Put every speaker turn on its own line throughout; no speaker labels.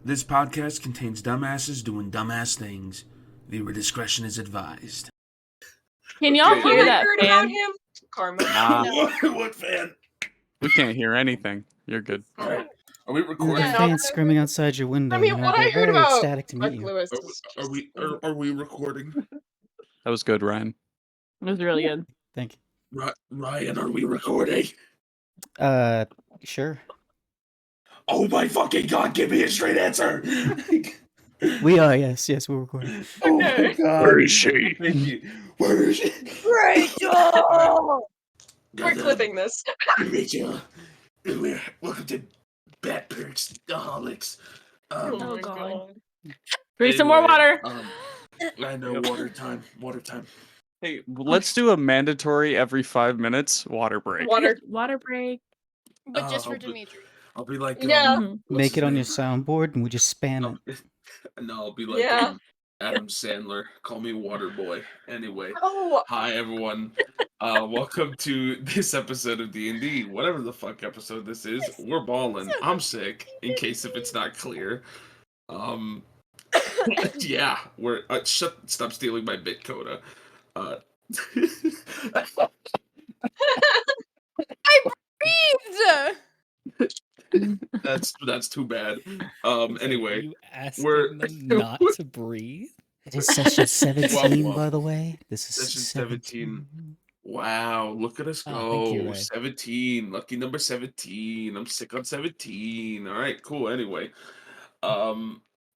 This podcast contains dumbasses doing dumbass things. Viewer discretion is advised.
Can y'all
Okay.
hear that
Heard
fan?
about him? Karma.
What fan?
We can't hear anything. You're good.
Alright. Are we
The
recording?
Yeah.
fans screaming outside your window.
I mean,
you know,
what
they're
I heard
very
about
ecstatic to meet
Mike
you.
Lewis is
Are we recording?
That was good, Ryan.
It was really good.
Thank
Ryan, are we recording?
you. Sure.
Oh my fucking god, give me a straight answer!
We are, yes, we're recording.
Oh my god.
Where is she?
Thank you. Where is she?
Rachel! We're
Goddamn.
clipping this.
Rachel. Welcome to Bat Perks Daholics.
Oh
Oh,
my
God.
god.
Drink some more
Anyway,
water.
I know, water time.
Hey, let's do a mandatory every 5 minutes water break.
Water break.
But just for
but
Dimitri.
I'll be like,
Yeah.
Mhm.
what's
Make
his
it on
name?
your soundboard and we just spam it.
No, I'll be like
Yeah.
Adam Sandler. Call me Water Boy. Anyway,
Oh,
hi everyone. Welcome to this episode of D&D. Whatever the fuck episode this is, we're balling. I'm sick. In case if it's not clear. Yeah, we're stop stealing my bit coda. That's too bad. Anyway,
You asking
we're-
them not to breathe?
It is session 17,
Well,
by the way. This is
session
17.
wow, look at us
Oh, thank
go.
you, Ryan.
17, lucky number 17. I'm sick on 17. All right, cool. Anyway,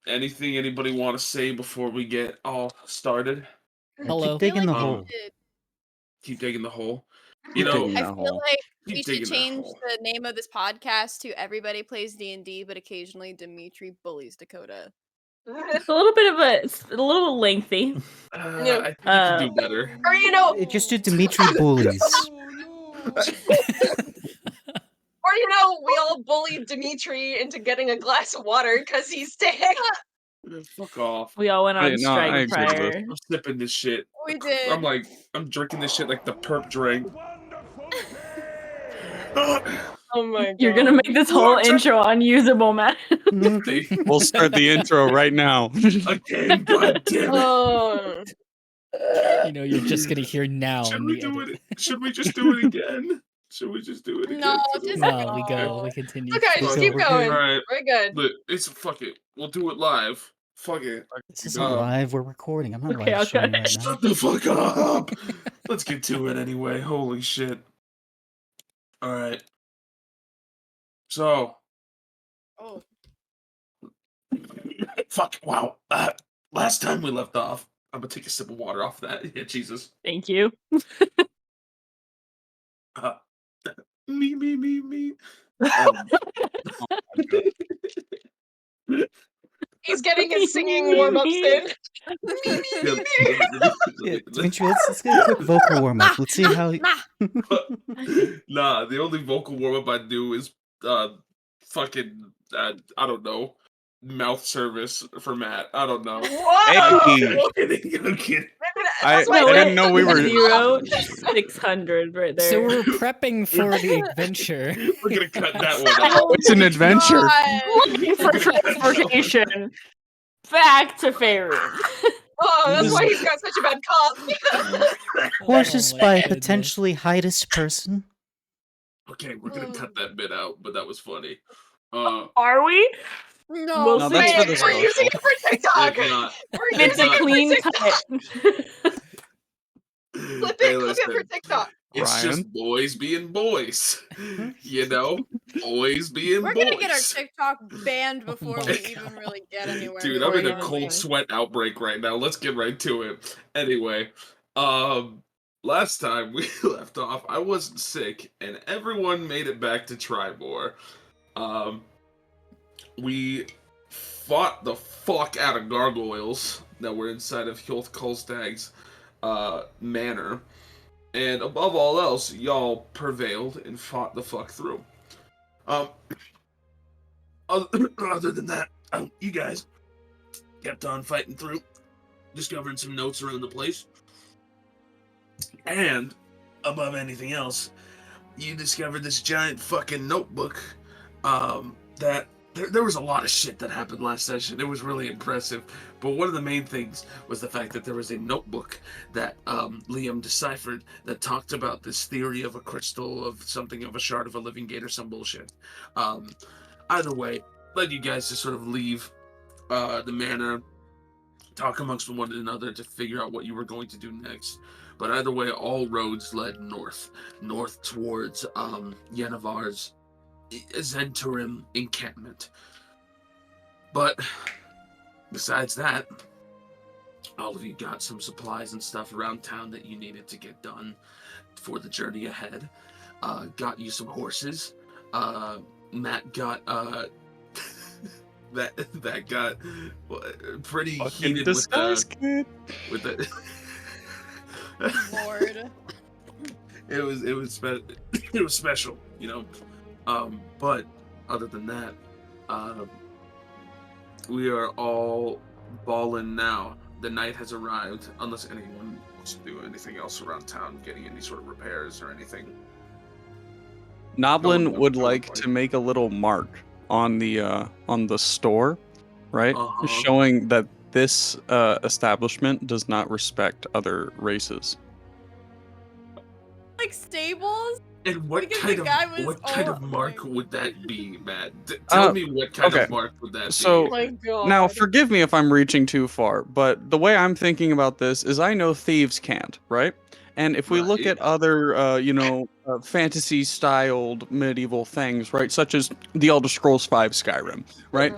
anything anybody want to say before we get all started?
Hello.
Keep digging the
Um,
hole.
Keep digging the hole.
Keep
You know,
digging
I
that
feel
hole.
like
Keep
we should
digging that
change
hole.
the name of this podcast to Everybody Plays D&D, but occasionally Dimitri bullies Dakota.
It's a little bit of a little lengthy.
I think you can do better.
or you know,
Just do Dimitri bullies.
we all bullied Dimitri into getting a glass of water because he's sick.
Fuck off.
We all went on
I
strike
agree with
prior.
I'm sipping this shit.
We did.
I'm drinking this shit like the perp drink.
Oh my god.
You're gonna make this whole intro unusable, man.
We'll start the intro right now.
Again, god damn it.
Oh.
You know, you're just gonna hear now.
Should
in
we
the
do
edit.
it? Should we just do it again? Should we just do it again?
No,
for the-
just-
No, we go. We continue.
Okay, just
Fuck
keep
it.
going.
Alright,
We're good.
look, fuck it. We'll do it live. Fuck it.
This isn't live, we're recording. I'm not
Okay,
live streaming
okay.
right now.
Shut the fuck up. Let's get to it anyway. Holy shit. Alright. So,
Oh,
fuck, wow. Last time we left off, I'm gonna take a sip of water off that. Yeah, Jesus.
Thank you.
Me.
He's getting his singing warm-ups in.
Yeah, Dimitri, let's get a quick vocal warm up. Let's see how.
Nah, the only vocal warm up I do is fucking I don't know, mouth service for Matt. I don't know.
Whoa!
Hey.
I'm kidding.
I
That's why
didn't know we were.
600 right there.
So we're prepping for the adventure.
We're gonna cut that one out.
It's an adventure.
Looking for transportation back to Faerun.
Oh, that's why he's got such a bad cough.
Horses
Oh my
by a
goodness.
potentially heightest person.
Okay, we're gonna cut that bit out, but that was funny.
Are we?
no.
We'll
No,
see.
that's for the
We're
social.
using it for TikTok.
If not,
We're
It's
using
a
it for
clean
TikTok.
cut.
Clip
hey,
it for
listen,
TikTok.
it's
Ryan?
just boys being boys. You know, boys being
We're
boys.
gonna get our TikTok banned before
my
we
God.
even really get anywhere.
Dude,
near
I'm in
it.
a cold sweat outbreak right now. Let's get right to it. Anyway, last time we left off, I wasn't sick, and everyone made it back to Tribor. We fought the fuck out of gargoyles that were inside of Hjoth Kolstag's manor, and above all else, y'all prevailed and fought the fuck through. Other than that, you guys kept on fighting through, discovering some notes around the place. And, above anything else, you discovered this giant fucking notebook that there was a lot of shit that happened last session. It was really impressive. But one of the main things was the fact that there was a notebook that Liam deciphered that talked about this theory of a crystal, of something of a shard of a living gate or some bullshit. Either way, led you guys to sort of leave the manor, talk amongst one another to figure out what you were going to do next. But either way, all roads led north towards Yennevar's Zentrim encampment. But besides that, all of you got some supplies and stuff around town that you needed to get done for the journey ahead. Got you some horses. Matt got that got pretty
Fucking
heated
disguise kid.
with the
Lord.
it was special, you know. But other than that, we are all balling now. The night has arrived, unless anyone wants to do anything else around town, getting any sort of repairs or anything.
Noblin
No,
would
no,
like
no.
to make a little mark on the store, right?
Uh-huh.
Showing that this establishment does not respect other races.
Like stables?
And what
Because
kind
the guy was
of
all
mark
like-
would that be, Matt? Tell me what kind
okay.
of mark would that
So-
Oh my god.
Now, forgive me if I'm reaching too far, but the way I'm thinking about this is I know thieves can't, right? And if we look
Right.
at other, fantasy-styled medieval things, right, such as the Elder Scrolls V Skyrim, right?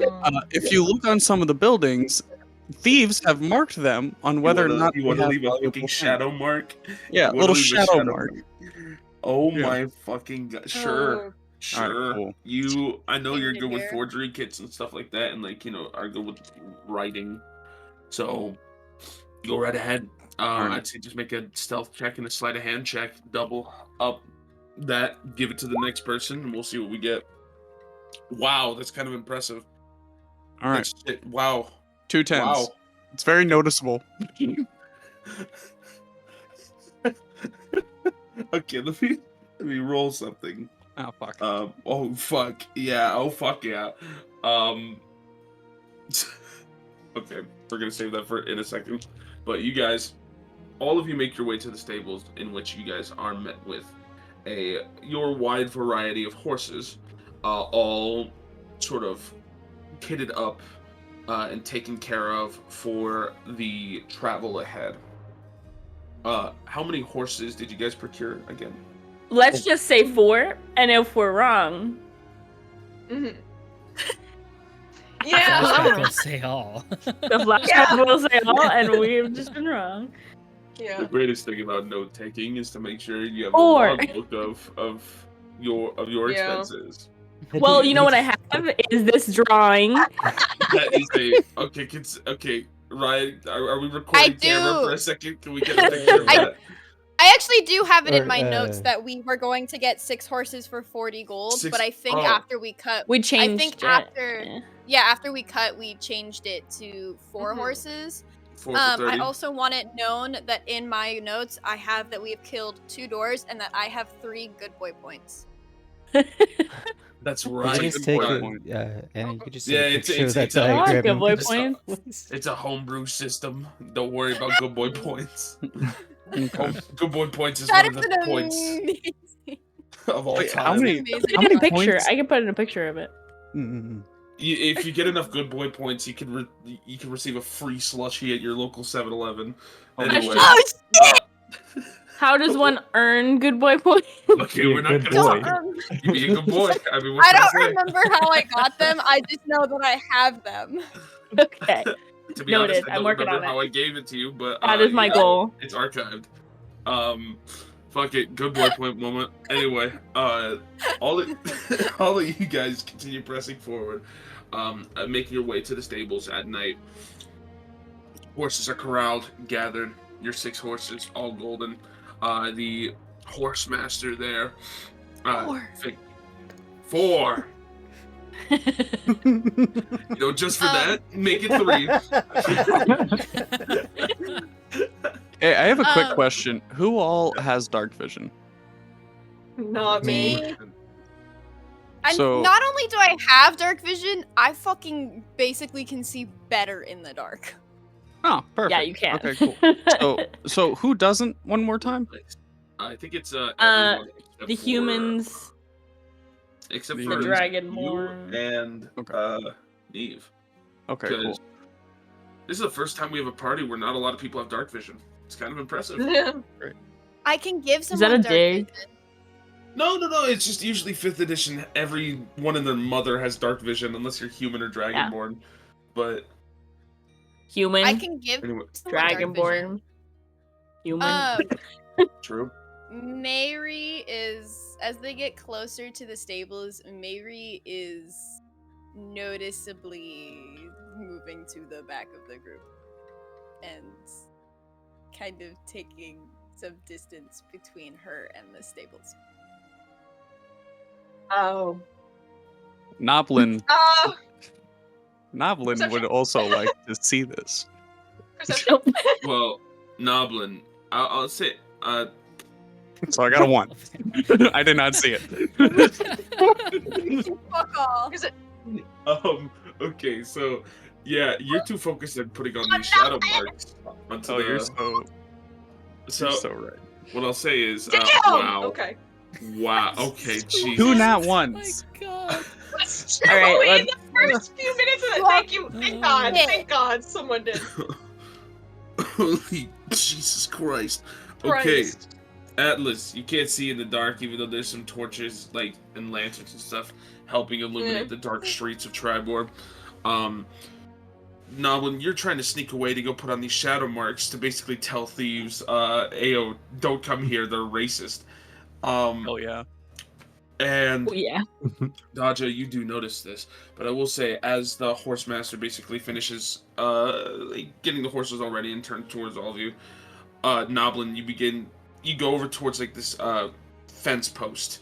If you look on some of the buildings, thieves have marked them on whether or not
you
they
want to
have
leave a
valuable
fucking
things.
shadow mark?
Yeah,
You wanna
little
leave a
shadow mark.
Oh
Yeah.
my fucking god! Sure,
Oh,
sure.
cool.
I know you're good with
Engineer.
forgery kits and stuff like that, and are good with writing. So go right ahead.
Alright.
I'd say just make a stealth check and a sleight of hand check. Double up that, give it to the next person, and we'll see what we get. Wow, that's kind of impressive.
All right,
That's shit. Wow.
2 10s.
Wow.
It's very noticeable.
Okay, let me roll something.
Oh, fuck.
Oh fuck yeah. Oh fuck yeah. Okay, we're gonna save that for in a second. But you guys, all of you make your way to the stables, in which you guys are met with your wide variety of horses, all sort of kitted up and taken care of for the travel ahead. How many horses did you guys procure again?
Let's just say 4, and if we're wrong,
mhm.
Flashback
Yeah.
will say all.
the flashback
Yeah.
will say all, and we've just been wrong.
The
Yeah.
greatest thing about note taking is to make sure you have
Or-
a logbook of your
Yeah.
expenses.
Well, you know what I have is this drawing.
That is a okay. Ryan, are we recording camera
do.
for a second? Can we get a picture of
I-
that?
I actually do have it in
Or,
my notes
uh,
that we were going to get 6 horses for 40 gold, but I think
oh.
after we cut,
We changed
think
it.
after- after we cut, we changed it to 4
Mhm.
horses.
4 for
I
30.
also want it known that in my notes, I have that we have killed 2 doors and that I have 3 good boy points.
That's
You
right.
just
Good
take
point.
Anna, you could just
Yeah,
take a
it's-
picture of
it's-
that
it's a-
Oh,
diagram.
good
and
boy
just-
points.
It's a homebrew system. Don't worry about good boy points.
Okay.
Good boy points is
That
one of
is
the
an
points
amazing,
of all
Wait,
time.
how many-
amazing
I
How
did
many
a picture.
points?
I can put in a picture of it.
Mm-mm-mm.
If you get enough good boy points, you can receive a free slushie at your local 7-Eleven. Anyway,
Oh,
How does one earn good boy points?
okay,
Be a
we're not
good
gonna
boy.
talk. You be a good boy. I mean, what
I
can
don't
I say?
remember how I got them. I just know that I have them.
Okay,
To be
Noted.
honest, I
I'm
don't
working
remember
on
how
it.
I gave it to you, but
that is my
yeah,
goal.
It's archived. Fuck it, good boy point moment. Anyway, all of you guys continue pressing forward, making your way to the stables at night. Horses are corralled, gathered. Your 6 horses, all golden. The horse master there. 4. Just for that, make it 3.
Hey, I have a quick
Um,
question. Who all has dark vision?
Not me.
So-
not only do I have dark vision, I fucking basically can see better in the dark.
Oh, perfect.
Yeah, you can.
Okay, cool. So who doesn't? One more time.
I think it's everyone except
The
for,
humans,
except
the
for
Dragonborn.
you and Neve.
Okay, cool.
Because this is the first time we have a party where not a lot of people have dark vision. It's kind of impressive.
I can give
Is
someone
that a
dark
dig?
vision.
No. It's just usually 5th edition. Everyone and their mother has dark vision, unless you're human or dragonborn. But
Human,
I can give
anyway,
someone dark vision.
Dragonborn, human.
true.
Mary is, as they get closer to the stables, Mary is noticeably moving to the back of the group and kind of taking some distance between her and the stables.
Oh.
Noblin
Perception.
would also like to see this.
Perception.
Well, Noblin, I'll say,
So I got a 1. I did not see it.
Fuck off.
Is it?
okay, so yeah, you're too focused on putting on these shadow marks onto
Oh, you're
the.
so right.
What I'll say is,
Damn!
wow,
Okay.
wow, okay,
Two
Jesus.
nat
Oh my
ones.
god.
All right,
in
let's-
the first few minutes of it, thank you, thank God, thank God, someone did.
Holy Jesus Christ. Okay,
Christ.
Atlas, you can't see in the dark, even though there's some torches, like, and lanterns and stuff helping illuminate the dark streets of Triboar. Noblin, you're trying to sneak away to go put on these shadow marks to basically tell thieves, Ayo, don't come here, they're racist.
Oh yeah.
And
Oh, yeah.
Daja, you do notice this, but I will say, as the horse master basically finishes like, getting the horses all ready and turned towards all of you, Noblin, you go over towards like this fence post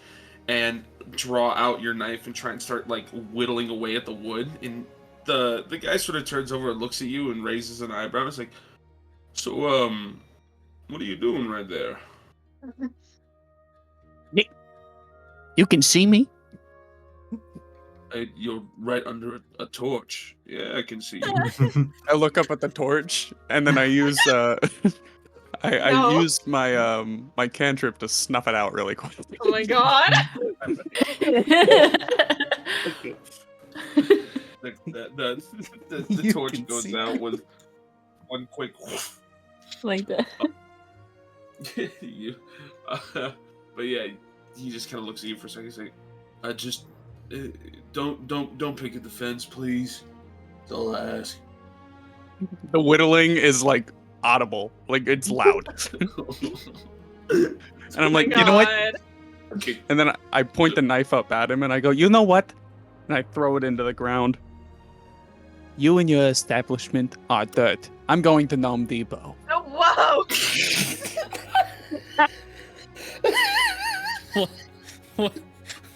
and draw out your knife and try and start like whittling away at the wood. And the guy sort of turns over and looks at you and raises an eyebrow. It's like, so what are you doing right there?
You can see me?
You're right under a torch. Yeah, I can see you.
I look up at the torch and then I use I
No.
use my my cantrip to snuff it out really quick.
Oh my God.
The
You
torch
can
goes
see
out
me.
with one quick.
Like that.
you, but yeah, he just kind of looks at you for a second. He's like, just don't pick at the fence, please. That's all I ask.
The whittling is like audible, like it's loud. And I'm like, you know what?
Okay.
And then I point the knife up at him and I go, you know what? And I throw it into the ground. You and your establishment are dirt. I'm going to Gnome Depot.
Oh, whoa.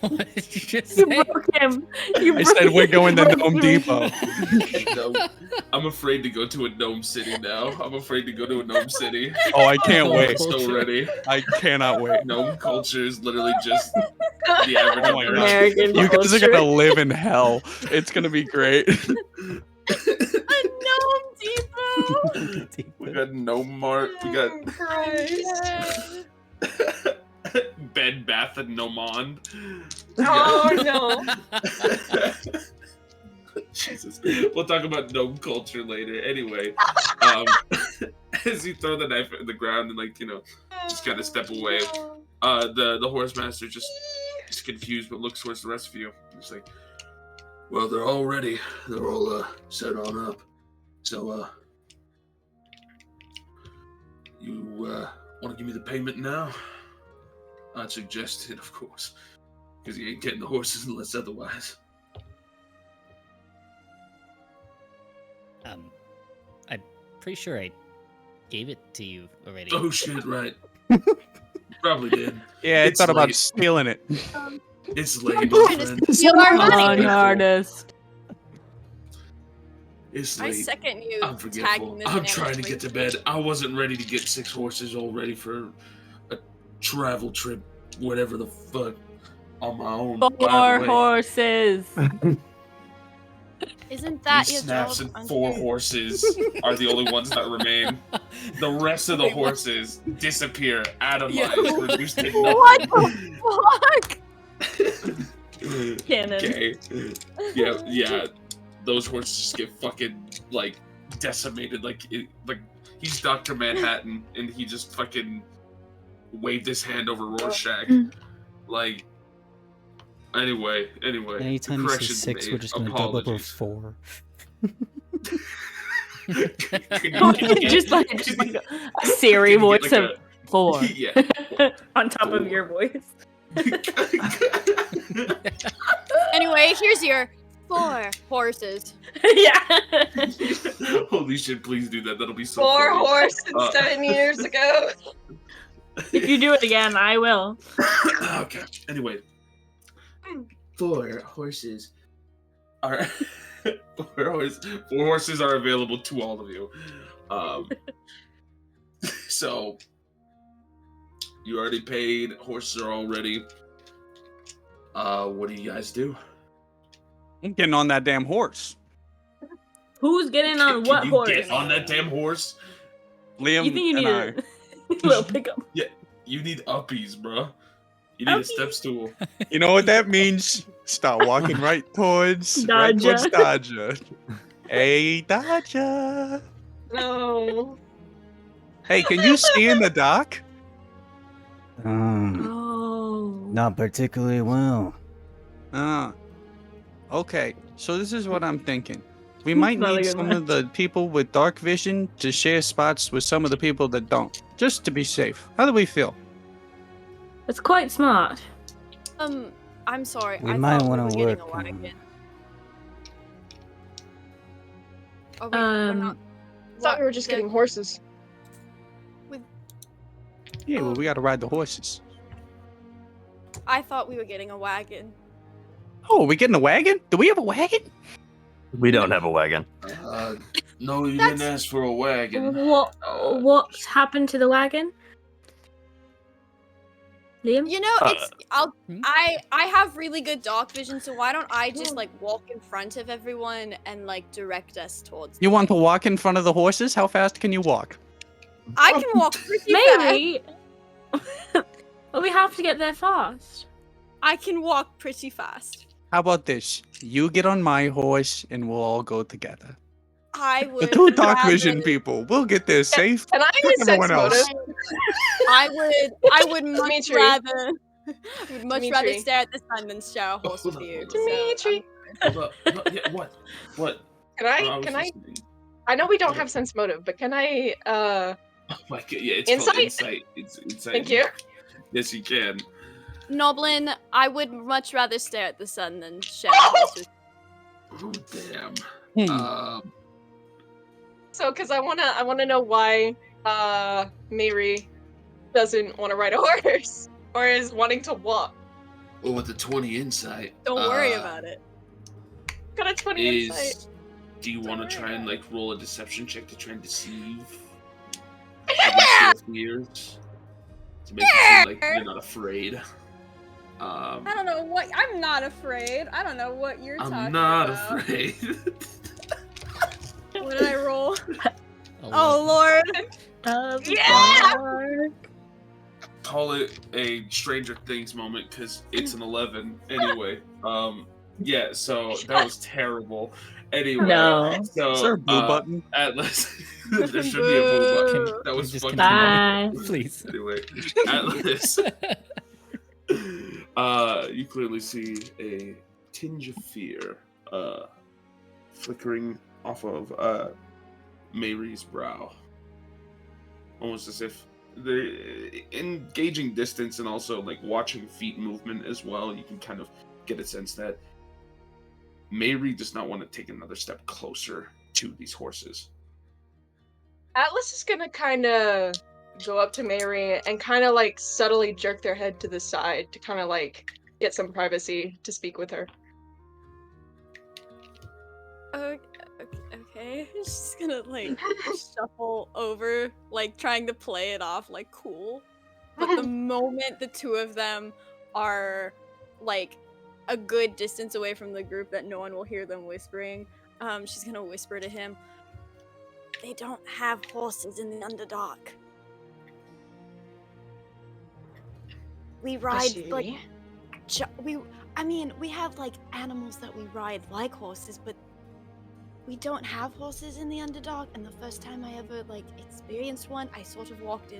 What did you just
You
say?
broke him.
I said we're going to Gnome
him.
Depot.
No, I'm afraid to go to a gnome city now. I'm afraid to go to a gnome city.
Oh, I can't
Oh,
wait.
So ready.
I cannot wait.
Gnome culture is literally just the average
Oh my God.
American
You guys are
culture.
gonna live in hell. It's gonna be great.
A gnome depot.
We got Gnome Mart. We got
Christ.
Bed Bath and Gnomond.
Oh no.
Jesus. We'll talk about gnome culture later. Anyway, as you throw the knife in the ground and just kind of step away, the horse master just is confused but looks towards the rest of you. He's like, well, they're all ready. They're all set on up. So you want to give me the payment now? I'd suggest it, of course, because you ain't getting the horses unless otherwise.
I'm pretty sure I gave it to you already.
Oh shit! Right. Probably did.
Yeah, I
It's
thought about
late.
stealing it.
It's late,
You're
my
just
friend.
steal our
Come
money.
on, artist.
It's
I
late.
second you
I'm
tagging
forgetful.
this
I'm trying to get to
anniversary.
bed. I wasn't ready to get 6 horses all ready for a travel trip, whatever the fuck. on my own. By
Four
the way.
horses.
Isn't that
These
your
snaps
job?
and 4 horses are the only ones that remain. The rest of the
Wait, what?
horses disappear out of
Yeah.
mine, reduced to
What
nothing.
the fuck?
Cannon.
Okay. Yeah. Those horses just get fucking like decimated. Like he's Dr. Manhattan, and he just fucking waved his hand over Rorschach. Like. Anyway.
Anytime you say 6, we're just gonna double up
Apologies.
4.
just like a Siri
Can you
voice
get,
of 4
Yeah.
on top of
4.
your voice.
Anyway, here's your 4 horses.
Yeah.
Holy shit! Please do that. That'll be so.
4
funny.
horses 7 years ago.
If you do it again, I will.
Okay. Anyway, 4 horses are 4 horses are available to all of you. So you already paid. Horses are all ready. What do you guys do?
I'm getting on that damn horse.
Who's getting on
Can
what
you
horse?
get on that damn horse?
Liam
You think you need
and
a little pickup?
You need uppies, bro. You need a step stool.
You know what that means? Start walking right towards
Dodger.
Dodger. Hey, Dodger.
No.
Hey, can you see in the dock?
Oh.
Not particularly well.
Okay. So this is what I'm thinking. We might
Not a
need
good
some
one.
of the people with dark vision to share spots with some of the people that don't, just to be safe. How do we feel?
That's quite smart.
I'm sorry.
We
I
might
thought
wanna
we were getting a
work on-
wagon. Oh, wait, we're not.
I thought we were just getting horses.
Yeah, well, we gotta ride the horses.
I thought we were getting a wagon.
Oh, are we getting a wagon? Do we have a wagon?
We don't have a wagon.
No, you
That's-
didn't ask for a wagon.
What happened to the wagon? Liam?
You know, it's
Hmm?
I have really good dark vision, so why don't I just like walk in front of everyone and like direct us towards
You want to walk in front of the horses? How fast can you walk?
I can walk pretty fast.
Maybe. But we have to get there fast.
I can walk pretty fast.
How about this? You get on my horse and we'll all go together.
I
The
would
2 dark
rather-
vision people, we'll get there safe.
Can I
Fuck
get sense
everyone else.
motive?
I would much
Dimitri.
rather would much rather
Dimitri.
stare at the sun than share a horse with you. so,
Dimitri.
Hold up. No, yeah, what?
Can I?
was
Can I?
listening.
I know we don't have sense motive, but can I?
Oh my god, yeah, it's called
Insight?
insight. It's insight.
Thank you.
Yes, you can.
Noblin, I would much rather stare at the sun than share a horse with
Oh damn.
Hmm.
So, because I wanna know why Mary doesn't want to ride a horse or is wanting to walk.
Well, with the 20 insight.
Don't worry about it.
Got a 20 insight.
Is do you want to try and like roll a deception check to try and deceive fears to make it seem like you're not afraid?
I don't know what. I'm not afraid. I don't know what you're talking
I'm not
about.
afraid.
What did I roll?
Oh,
Oh lord.
Yeah!
Call it a Stranger Things moment because it's an 11 anyway. Yeah, so that was terrible. Anyway,
No.
so
Is there a blue button?
Atlas, there should be a blue button.
Can-
That was
just
fucking
Bye.
please.
Anyway, Atlas, you clearly see a tinge of fear flickering off of Mary's brow, almost as if the engaging distance and also like watching feet movement as well. You can kind of get a sense that Mary does not want to take another step closer to these horses.
Atlas is gonna kind of go up to Mary and kind of like subtly jerk their head to the side to kind of like get some privacy to speak with her.
Okay. She's gonna like shuffle over, like trying to play it off like cool. But the moment the two of them are like a good distance away from the group that no one will hear them whispering, she's gonna whisper to him, "They don't have horses in the Underdark. We ride like we have like animals that we ride like horses, but we don't have horses in the Underdark. And the first time I ever like experienced one, I sort of walked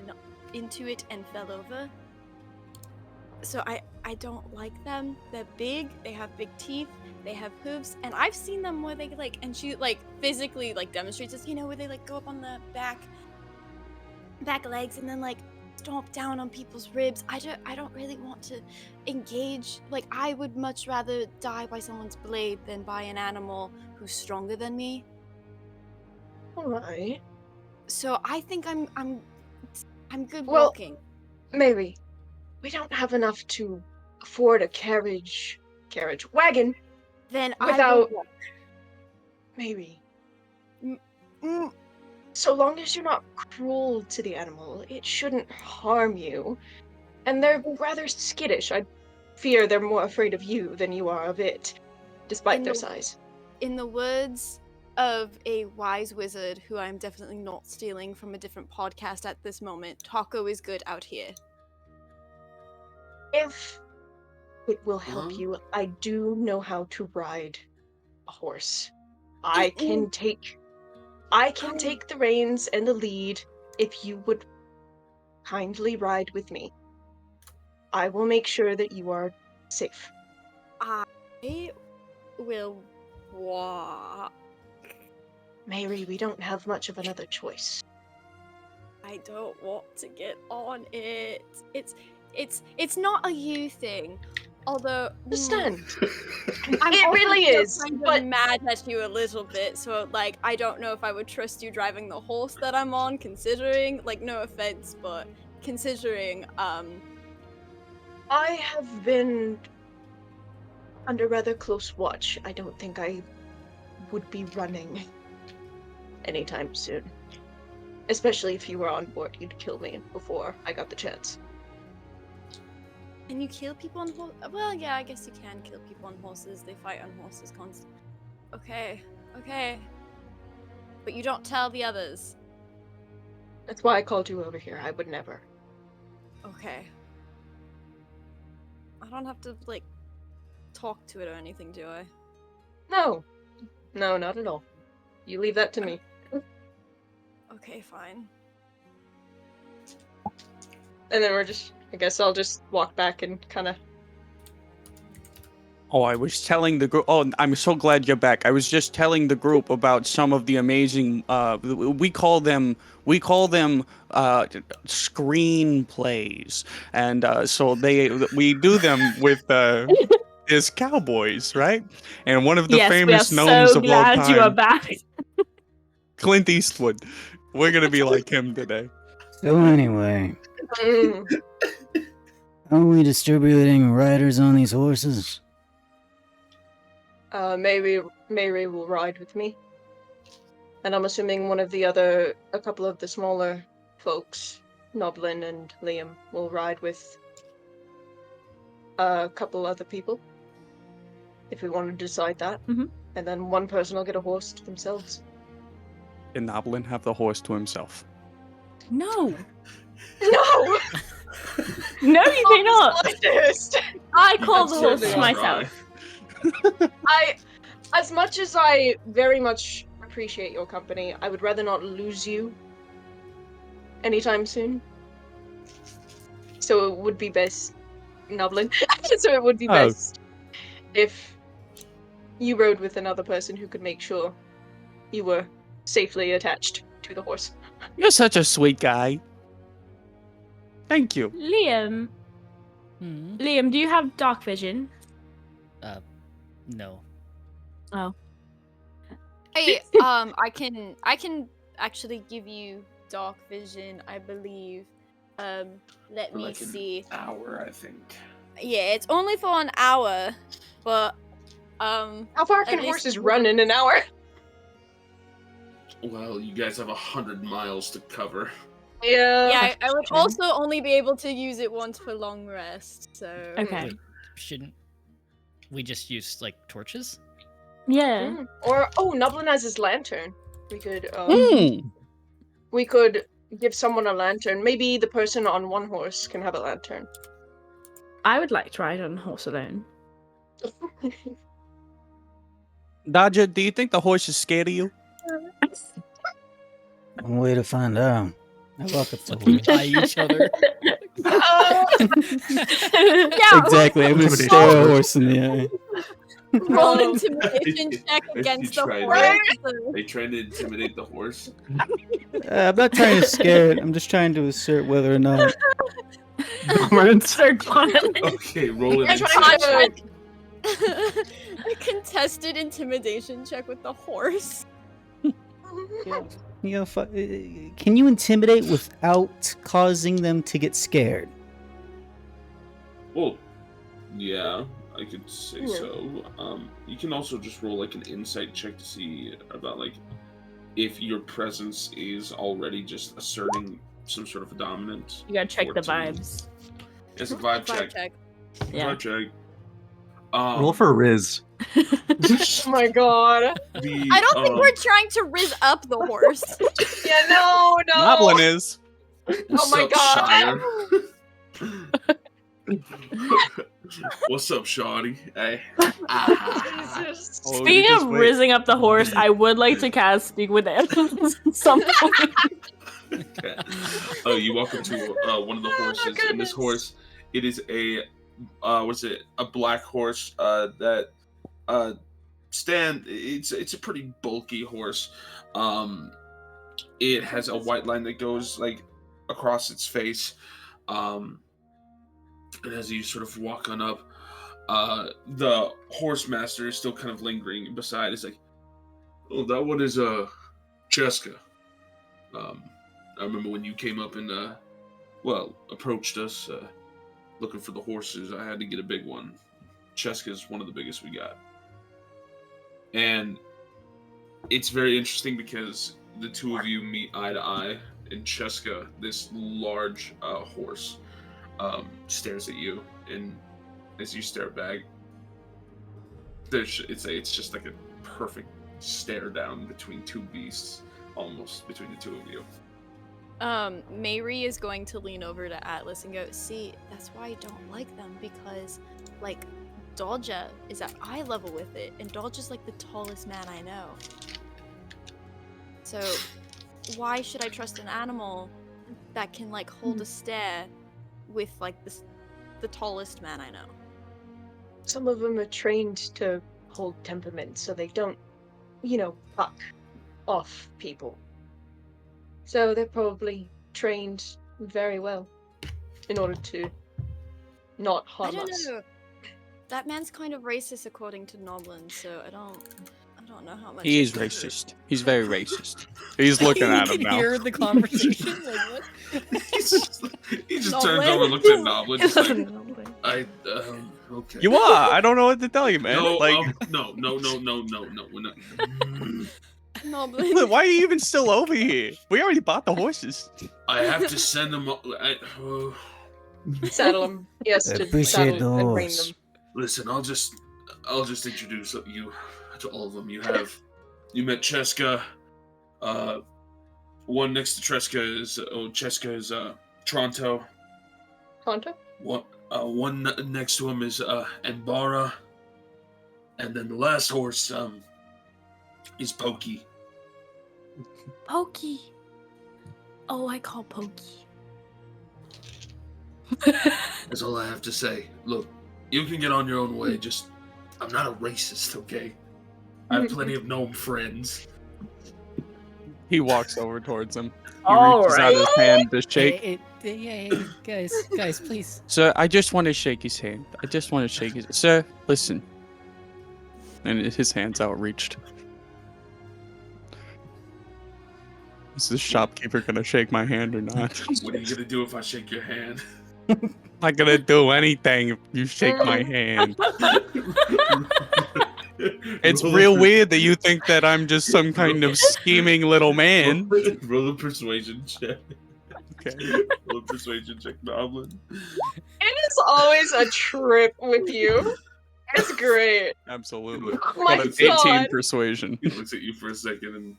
into it and fell over. So I don't like them. They're big. They have big teeth. They have hooves, and I've seen them where they like, and she like physically like demonstrates this, where they like go up on the back legs and then like stomp down on people's ribs. I don't really want to engage. Like, I would much rather die by someone's blade than by an animal who's stronger than me.
Alright.
So I think I'm good
Well,
walking.
Mary, we don't have enough to afford a carriage wagon
Then
without
I will walk.
Mary.
Mm,
So long as you're not cruel to the animal, it shouldn't harm you. And they're rather skittish. I fear they're more afraid of you than you are of it, despite their size.
In the words of a wise wizard who I'm definitely not stealing from a different podcast at this moment, taco is good out here.
If it will help you, I do know how to ride a horse. I can take the reins and the lead if you would kindly ride with me. I will make sure that you are safe.
I will walk.
Mary, we don't have much of another choice.
I don't want to get on it. It's not a you thing. Although
Understand?
I'm
It
also
really
still
is,
kind of
but
mad at you a little bit. So like, I don't know if I would trust you driving the horse that I'm on, considering, like, no offense, but considering
I have been under rather close watch. I don't think I would be running anytime soon. Especially if you were on board, you'd kill me before I got the chance.
And you kill people on horses? Well, yeah, I guess you can kill people on horses. They fight on horses constantly. Okay. But you don't tell the others.
That's why I called you over here. I would never.
Okay. I don't have to, like, talk to it or anything, do I?
No, not at all. You leave that to me.
Okay, fine.
And then I guess I'll just walk back and kind of.
Oh, I was telling the group. Oh, I'm so glad you're back. I was just telling the group about some of the amazing. We call them screenplays, and so we do them with as cowboys, right? And one of the
Yes, we are
famous gnomes
so
of all
glad you are
time,
back.
Clint Eastwood. We're gonna be like him today.
So anyway, are we distributing riders on these horses?
Mary will ride with me. And I'm assuming a couple of the smaller folks, Noblin and Liam, will ride with a couple other people. If we want to decide that.
Mhm.
And then one person will get a horse to themselves.
And Noblin have the horse to himself.
No.
No!
No, you may not.
Slightest.
I call the
I'd
horse
certainly
myself.
As much as I very much appreciate your company, I would rather not lose you anytime soon. So it would be best, Noblin. So it would be best if you rode with another person who could make sure you were safely attached to the horse.
You're such a sweet guy. Thank you.
Liam, do you have dark vision?
No.
Oh.
Hey, I can actually give you dark vision, I believe. Let me see.
An hour, I think.
Yeah, it's only for an hour, but
How far can
at least-
horses run in an hour?
Well, you guys have 100 miles to cover.
Yeah, I would also only be able to use it once per long rest, so...
Okay.
Shouldn't we just use like torches.
Yeah.
Or Nublin has his lantern.
Hmm.
We could give someone a lantern. Maybe the person on one horse can have a lantern.
I would like to ride on a horse alone.
Dodger, do you think the horse is scared of you?
One way to find out. I walk up to
Looking
her.
by each other.
Yeah.
Exactly. I'm gonna stare a horse in the eye.
Roll an intimidation check against the
tried
horse.
Are you trying to intimidate the horse?
I'm not trying to scare it. I'm just trying to assert whether or not.
Sir Donovan.
Okay, roll an
I'm trying
insight.
to-
A contested intimidation check with the horse.
You know, can you intimidate without causing them to get scared?
Well, yeah, I could say
Yeah.
so. You can also just roll like an insight check to see about like if your presence is already just asserting some sort of dominance.
You gotta check the
14.
vibes.
It's a vibe check.
Yeah.
Vibe check.
Roll for Riz.
Oh my god.
I don't think we're trying to riz up the horse.
Yeah, no.
Goblin is.
Oh my god.
What's up, Shawty? Hey.
Jesus.
Oh,
Speaking
just
of
wait.
rizzing up the horse, I would like to cast Speak with Animals at some point.
Oh, you walk up to one of the horses, and this horse, it is a a black horse that it's a pretty bulky horse. It has a white line that goes like across its face. And as you sort of walk on up, the horse master is still kind of lingering beside. He's like, "Oh, that one is Cheska. I remember when you came up and approached us looking for the horses. I had to get a big one. Cheska's one of the biggest we got." And it's very interesting because the two of you meet eye to eye, and Cheska, this large horse, stares at you, and as you stare back, it's just like a perfect stare down between two beasts, almost between the two of you.
Mayri is going to lean over to Atlas and go, see, that's why I don't like them, because, like, Dolja is at eye level with it, and Dolja's like the tallest man I know. So, why should I trust an animal that can, like, hold a stare with, like, the tallest man I know?
Some of them are trained to hold temperament, so they don't, buck off people. So they're probably trained very well in order to not
I
harm
don't
us.
know. That man's kind of racist according to Noblin, so I don't know how much.
He is racist. He's very racist. He's looking at him
You
now.
can hear the conversation. Like, what?
he just
No,
turns
when-
over and looks at Noblin. Just like, okay.
You are. I don't know what to tell you, man.
No,
like,
no, we're not.
Noblin.
why are you even still over here? We already bought the horses.
I have to send them.
Saddle them. Yes,
I
to
appreciate
saddle
the
and rein
horse.
them.
Listen, I'll just introduce you to all of them. You met Cheska. One next to Cheska is Tronto.
Tonto?
One next to him is Enbara, and then the last horse is Pokey.
Pokey. Oh, I call Pokey.
That's all I have to say. Look, you can get on your own way. Just, I'm not a racist, okay? I have plenty of gnome friends.
He walks over towards him. He
All
reaches out
right.
his hand to shake.
Hey, guys, please.
Sir, I just want to shake his hand. Sir, listen. And his hand's outreached. Is the shopkeeper gonna shake my hand or not?
What are you gonna do if I shake your hand?
Not gonna do anything if you shake my hand. It's real weird that you think that I'm just some kind of scheming little man.
Roll a persuasion check.
Okay.
Roll a persuasion check, Goblin.
It is always a trip with you. That's great.
Absolutely.
Oh my
Got an
God.
18 persuasion.
He looks at you for a second and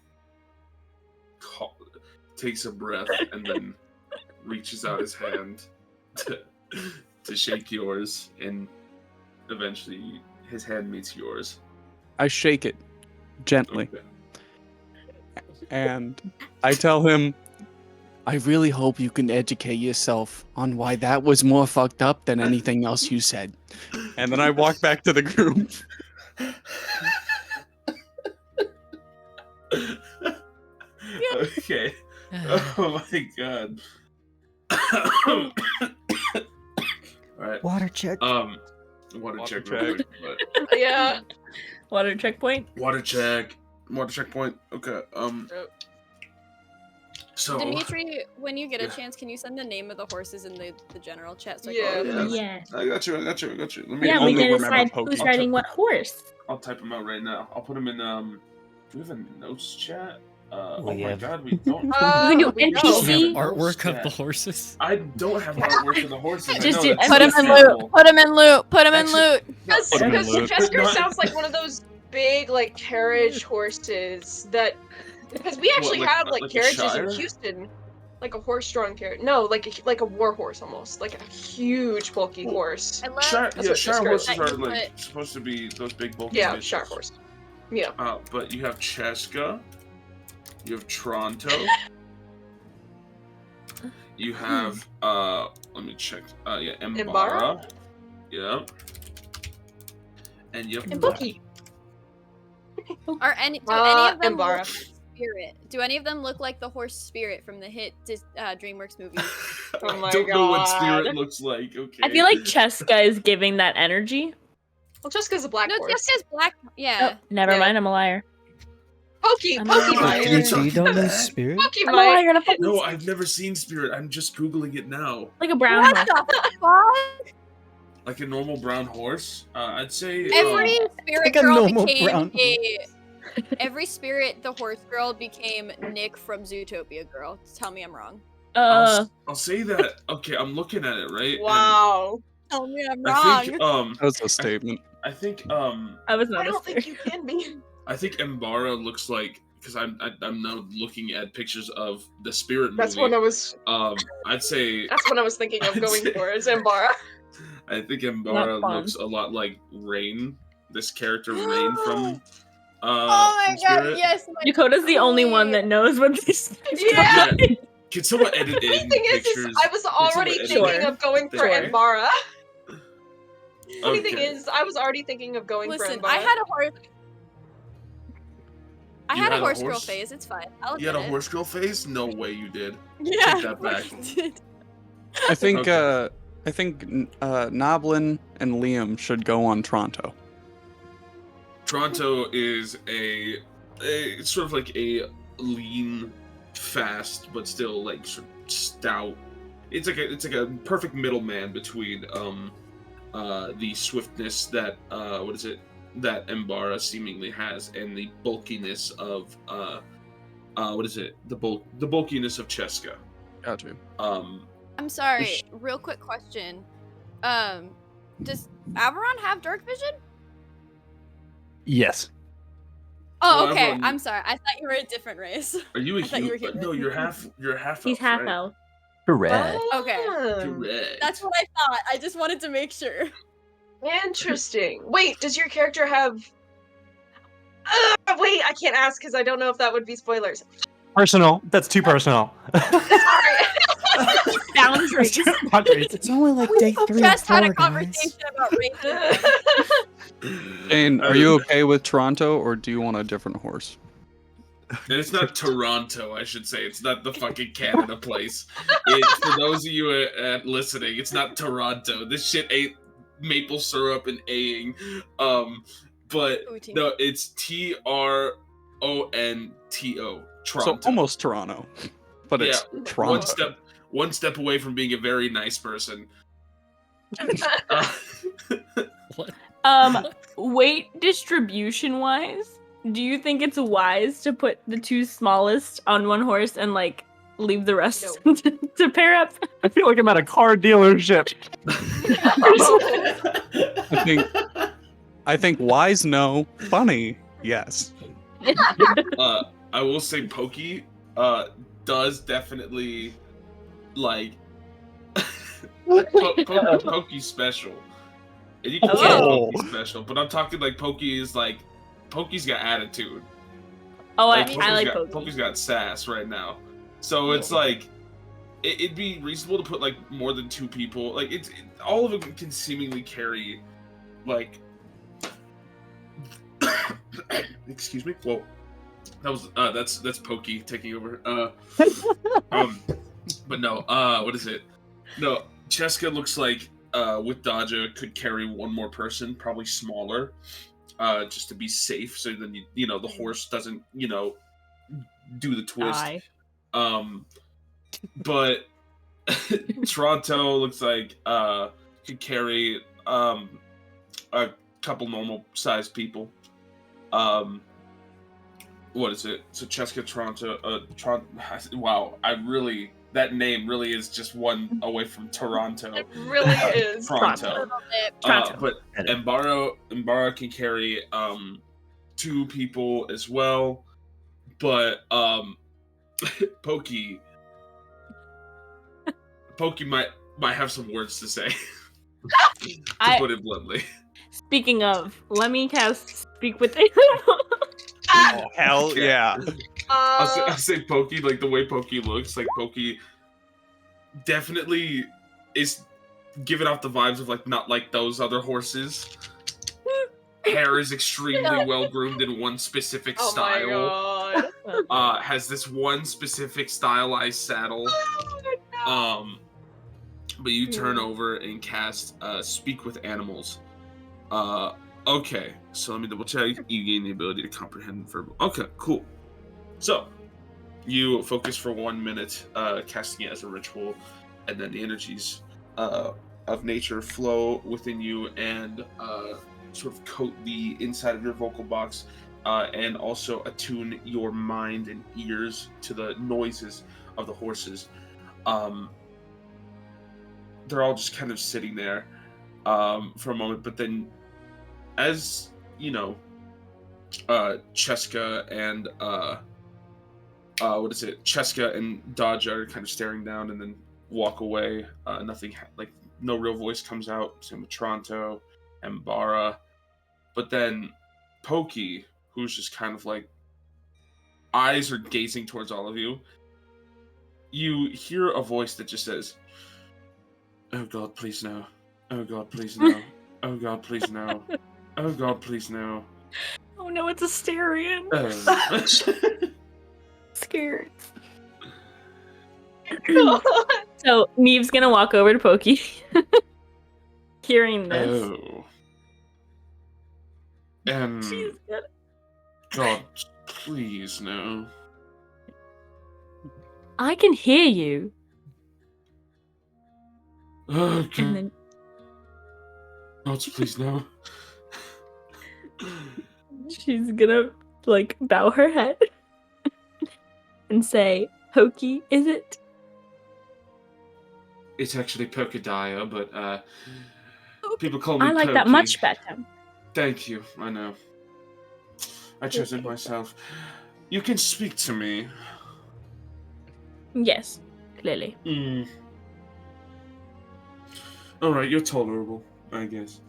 takes a breath and then reaches out his hand to shake yours, and eventually his hand meets yours.
I shake it gently,
Okay.
and I tell him, I really hope you can educate yourself on why that was more fucked up than anything else you said. And then I walk back to the group.
Okay. Oh my god. Alright.
Water check.
Water check
check.
real quick, but-
Yeah.
Water checkpoint.
Water check. Water checkpoint. Okay. So
Dimitri, when you get a
Yeah.
chance, can you send the name of the horses in the general chat? So I
Yeah.
can
Yeah. I got you. Let me
Yeah, we
only
can
remember
decide
Pokemon.
who's riding what horse.
I'll type them out right now. I'll put them in do we have a notes chat? Oh
We
my
have-
god, we don't.
We can do
we
Do
know.
you
NPC.
have artwork of
Yeah.
the horses?
I don't have artwork for the horses.
Just
I
do
know that's
put him in
simple.
loot. Put him in loot. Put him in
Actually-
loot.
Because
Put 'em in loot.
Chesker
Not-
sounds like one of those big, like, carriage horses that. Because we actually
like-
have, like
like a
carriages in
Shire?
Houston. Like a horse-drawn carriage. No, like a war horse almost. Like a huge, bulky
Well,
horse.
I love.
Shire
what
Shire
Chesker
horses
is.
are
That you
like supposed to be those big bulky
Yeah,
bitches.
Shire horse. Yeah.
But you have Cheska, you have Toronto, you have let me check. Yeah, Embara. Yeah. And you have
And Bookie.
Are any do any of them
Embara.
look Spirit? Do any of them look like the horse Spirit from the hit DreamWorks movie?
Oh my
I don't know what Spirit
God.
looks like. Okay.
I feel like Cheska is giving that energy.
Well, Cheska's a black
No,
horse.
Jessica's black. Yeah.
Oh, never
Yeah.
mind, I'm a liar.
Pokey
I'm
Mite.
lying.
Dimitri, you don't know Spirit?
Pokey
I'm a liar.
Mite.
Gonna fucking
No, I've never seen Spirit. I'm just googling it now.
like a brown
What
horse.
the fuck?
Like a normal brown horse. I'd say.
Every spirit
Like a
girl
normal
became
brown
a. Every spirit, the horse girl became Nick from Zootopia Girl. Tell me I'm wrong.
I'll say that. Okay, I'm looking at it right. and
Wow.
Tell me I'm
I think
That's a statement.
I think
I was not
I
a
don't think
spirit.
you can be.
I think Embara looks like, because I'm now looking at pictures of the Spirit movie.
That's what I was.
I'd say
That's what I was thinking of going for. Is Embara.
I think
Not
Embara
fun.
looks a lot like Rain. This character Rain from
Oh my
from
god,
Spirit.
yes. my
Dakota's the only one
queen.
that knows what this.
Yeah.
Yeah. Can someone edit
The
in
thing
pictures?
is, I was already
Sure.
thinking of going for
Sure.
Embara. Funny thing
Okay.
is, I was already thinking of going
Listen,
for Embara.
I had a horse. I
You
had a
had a
horse girl
horse?
phase. It's fine. I'll
You had a
admit it.
horse girl face? No way you did.
Yeah.
Take that back.
I did.
I think
Okay.
Noblin and Liam should go on Toronto.
Toronto is a sort of like a lean, fast, but still like sort of stout. It's like a perfect middleman between the swiftness that that Embara seemingly has and the bulkiness of the bulkiness of Cheska.
Got you.
I'm sorry. Real quick question. Does Averon have dark vision?
Yes.
Oh,
Oh,
okay.
Averon-
I'm sorry. I thought you were a different race.
Are you a
I thought you were
human?
human.
No, you're half.
He's
elf,
half
right?
elf.
Correct.
Okay.
Correct.
That's what I thought. I just wanted to make sure.
Interesting. Wait, does your character have? Wait, I can't ask because I don't know if that would be spoilers.
Personal. That's too personal.
Sorry.
Boundaries.
Boundaries.
It's only like day 3 or
Just had
4,
a conversation about race.
Jane, are you okay with Toronto, or do you want a different horse?
And it's not Toronto, I should say. It's not the fucking Canada place. For those of you listening, it's not Toronto. This shit ain't maple syrup and A-ing. But
Poutine.
no, it's Tronto. Toronto.
So almost Toronto, but it's
Yeah,
Toronto.
one step away from being a very nice person.
What?
Weight distribution wise, do you think it's wise to put the two smallest on one horse and like leave the rest to pair up?
I feel like I'm at a car dealership.
I think I think wise, no. Funny, yes.
I will say Pokey does definitely like Pokey's special. And you can say
Oh.
Pokey's special, but I'm talking like Pokey is like Pokey's got attitude.
Oh, I
Pokey's
like
got,
Pokey.
Pokey's got sass right now. So it's like it'd be reasonable to put like more than 2 people. Like all of them can seemingly carry like excuse me. Whoa. That was that's Pokey taking over. But no, what is it? No, Cheska looks like with Dodja could carry one more person, probably smaller, just to be safe. So then you know the horse doesn't do the twist. But Toronto looks like could carry a couple normal sized people. What is it? So Cheska, Toronto, wow, that name really is just one away from Toronto.
It really is.
Toronto.
Toronto.
But Embara can carry 2 people as well. But Pokey might have some words to say. To put it bluntly.
Speaking of, let me cast Speak with Animals.
Oh, hell yeah.
I'll say Pokey, like the way Pokey looks, like Pokey definitely is giving off the vibes of like not like those other horses. Hair is extremely well groomed in one specific style.
My God.
Has this one specific stylized saddle. But you turn over and cast Speak with Animals. Okay, so let me double check. You gain the ability to comprehend verbal. Okay, cool. So, you focus for 1 minute, casting it as a ritual, and then the energies of nature flow within you and sort of coat the inside of your vocal box, and also attune your mind and ears to the noises of the horses. They're all just kind of sitting there for a moment, but then as Cheska and Cheska and Dodja are kind of staring down and then walk away. Nothing no real voice comes out. Same with Toronto and Bara, but then Pokey, who's just kind of like eyes are gazing towards all of you. You hear a voice that just says, "Oh God, please no! Oh God, please no! Oh God, please no! Oh God, please no!"
Oh no, it's a Styrian. Scared. So Neve's gonna walk over to Pokey. Hearing this.
Oh.
She's gonna...
God, please no.
I can hear you.
Oh God,
And then
God, please no.
she's gonna bow her head and say, "Pokey, is it?"
It's actually Pokedaya, but people call me
I like
Pokey.
that much better.
Thank you, I know. I chose it myself. You can speak to me.
Yes, clearly.
Alright, you're tolerable, I guess.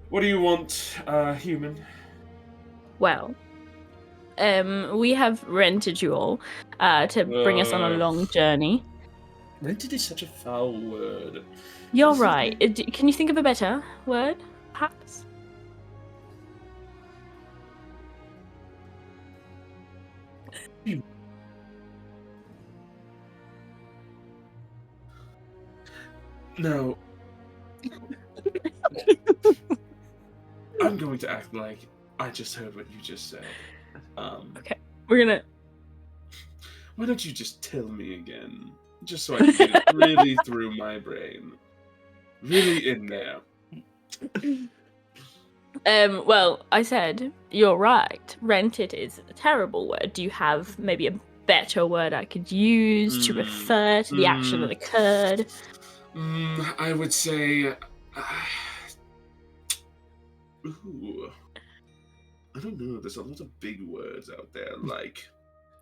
What do you want, human?
Well, we have rented you all to bring us on a long journey.
Rented is such a foul word.
You're right. Can you think of a better word, perhaps?
No. I'm going to act like I just heard what you just said.
Okay, we're gonna...
Why don't you just tell me again? Just so I can get it really through my brain. Really in there.
Well, I said, you're right. Rented is a terrible word. Do you have maybe a better word I could use to refer to the action that occurred?
I would say... Ooh. I don't know. There's a lot of big words out there, like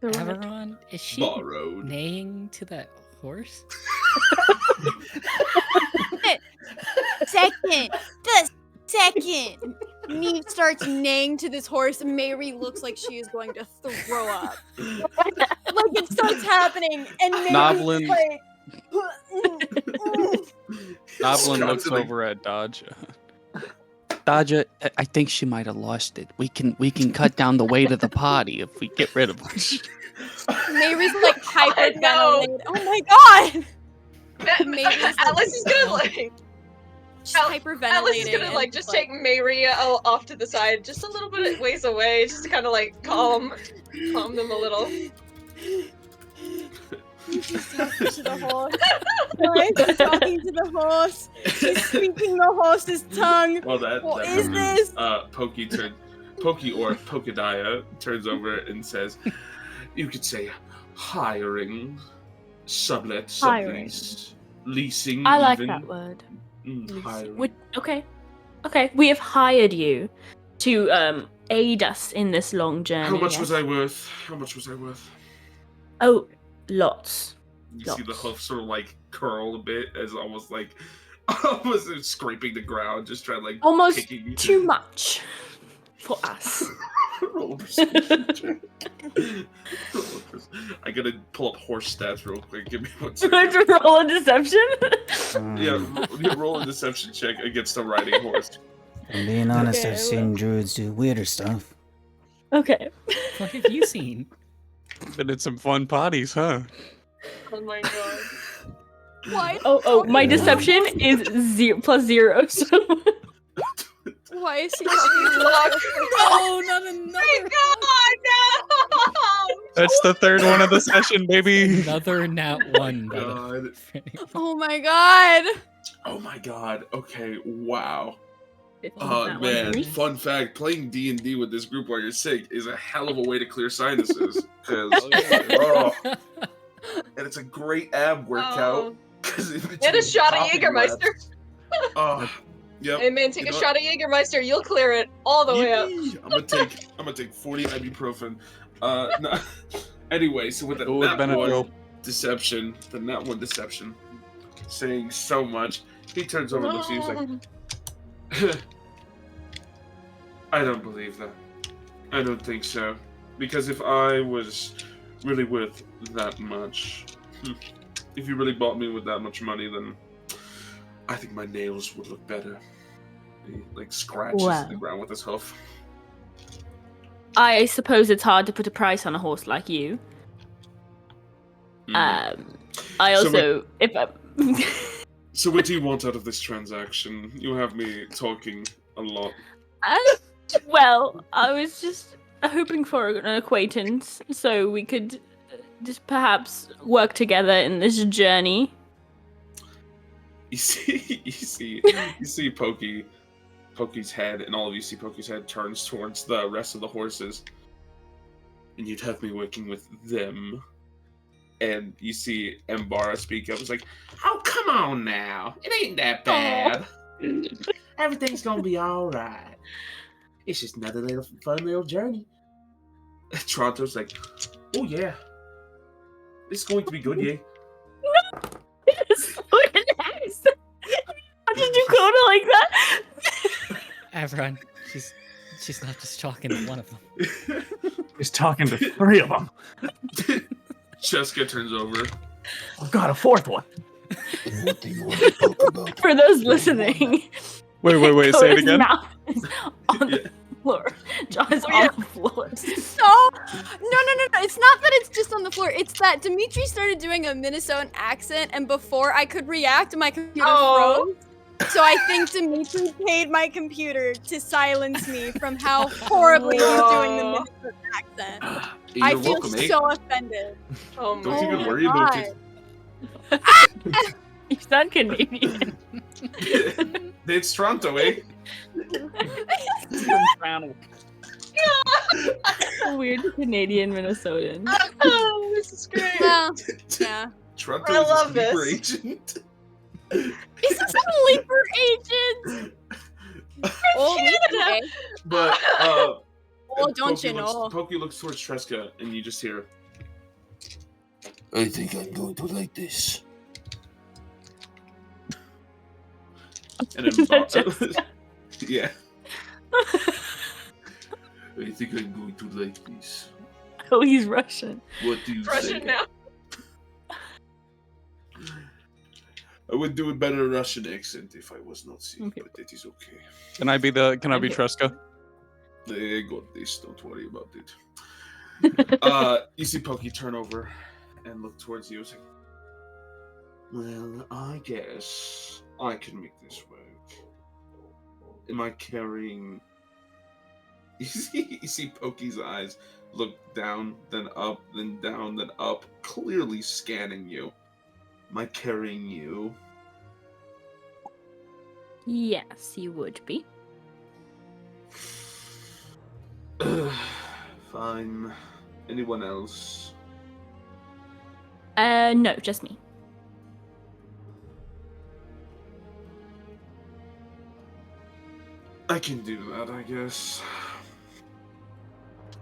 Averon, is she
borrowed.
neighing to that horse?
Second, the second Neve starts neighing to this horse, Mary looks like she is going to throw up. Like it starts happening, and Mary's
Noblin-
like,
Noblin looks
Constantly-
over at Dodge. Dodge, I think she might have lost it. We can cut down the weight of the party if we get rid of her.
Mary's like hyperventilating.
no.
Oh my god! Maybe it's
Alice is gonna like.
She's
Alice
hyperventilating.
is gonna
and
like just take Mary off to the side, just a little bit ways away, just to kind of like calm them a little.
She's talking to the horse. She's talking to the horse. She's speaking the horse's tongue.
Well, that
What
that
is
happens.
this?
Pokey or Pokedaya turns over and says, "You could say hiring, sublet,
Hiring.
sublease, leasing.
I like
even.
that word.
Hiring.
Okay. We have hired you to aid us in this long journey.
How much
yes?
was I worth? How much was I worth?"
Oh, lots.
You see the
Lots.
hoof sort of like curl a bit, as almost like almost scraping the ground, just trying like
Almost
kicking.
too much for us.
Roll a perception check. I gotta pull up horse stats real quick. Give me 1
Do I have
second.
to roll a deception?
Yeah, roll a deception check against a riding horse.
I'm being honest,
Okay,
I've seen druids do weirder stuff.
Okay.
What have you seen?
Been at some fun parties, huh?
Oh my god.
Why?
Oh, my deception is +0. So
Why is he talking
No, not another.
God,
That's the third one of the session, baby.
Another nat one. by the-
God.
Oh my god!
Oh my god. Okay. Wow.
It's
Oh
that one
man.
for me.
Fun fact: playing D&D with this group while you're sick is a hell of a way to clear sinuses. Because and it's a great ab workout.
Oh.
Get
a shot of Jägermeister.
Oh, yep.
Hey man, take
You
a
know
shot of Jägermeister, you'll clear it all the way up.
Yee. I'm gonna take 40 ibuprofen. No. Anyway, so with the
It would've
nat
been a
one
joke.
deception, saying so much, he turns over and looks at you, he's like, I don't believe that. I don't think so. Because if I was really worth that much, if you really bought me with that much money, then I think my nails would look better. He like scratches
Wow.
the ground with his hoof.
I suppose it's hard to put a price on a horse like you. I
So
also, if I...
So what do you want out of this transaction? You have me talking a lot.
Well, I was just hoping for an acquaintance, so we could just perhaps work together in this journey.
You see Pokey's head, and all of you see Pokey's head turns towards the rest of the horses. And you'd have me working with them. And you see Mbara speak up. It's like, oh, come on now. It ain't that bad. Everything's gonna be alright. It's just another little fun little journey. Toronto's like, oh yeah. It's going to be good, yeah.
It's so nice. How did you clone it like that?
Averon, she's not just talking to one of them.
He's talking to 3 of them.
Cheska turns over.
I've got a 4th one.
For those listening,
Wait, say it
Coda's
again.
mouth is on
Yeah.
the floor. John is
yeah.
on the floor.
No, it's not that it's just on the floor. It's that Dimitri started doing a Minnesotan accent, and before I could react, my computer
Oh.
froze. So I think Dimitri paid my computer to silence me from how horribly he was doing the
Whoa.
Minnesotan accent.
You're
I feel
welcome, eh?
so offended.
Oh
Don't
my
even
my
worry about
God.
it.
You sound Canadian.
It's Toronto, eh?
Weird Canadian Minnesotan.
Oh, this is great.
Well, yeah.
Toronto
I
is
love
a sleeper
this.
agent.
He's a sleeper agent! Oh, me
Canada!
too.
But
Oh, don't you
Looks,
know?
Pokey looks towards Treska, and you just hear, I think I'm going to like this. And then yeah. I think I'm going to like this.
Oh, he's Russian.
What do you
Russian
say?
now.
I would do a better Russian accent if I was not seeing,
Okay.
but it is okay.
Can I be Treska?
I got this, don't worry about it. You see Pokey turn over and look towards you and say, well, I guess I can make this work. Am I carrying... You see Pokey's eyes look down, then up, then down, then up, clearly scanning you. Am I carrying you?
Yes, you would be.
Fine. Anyone else?
No, just me.
I can do that, I guess.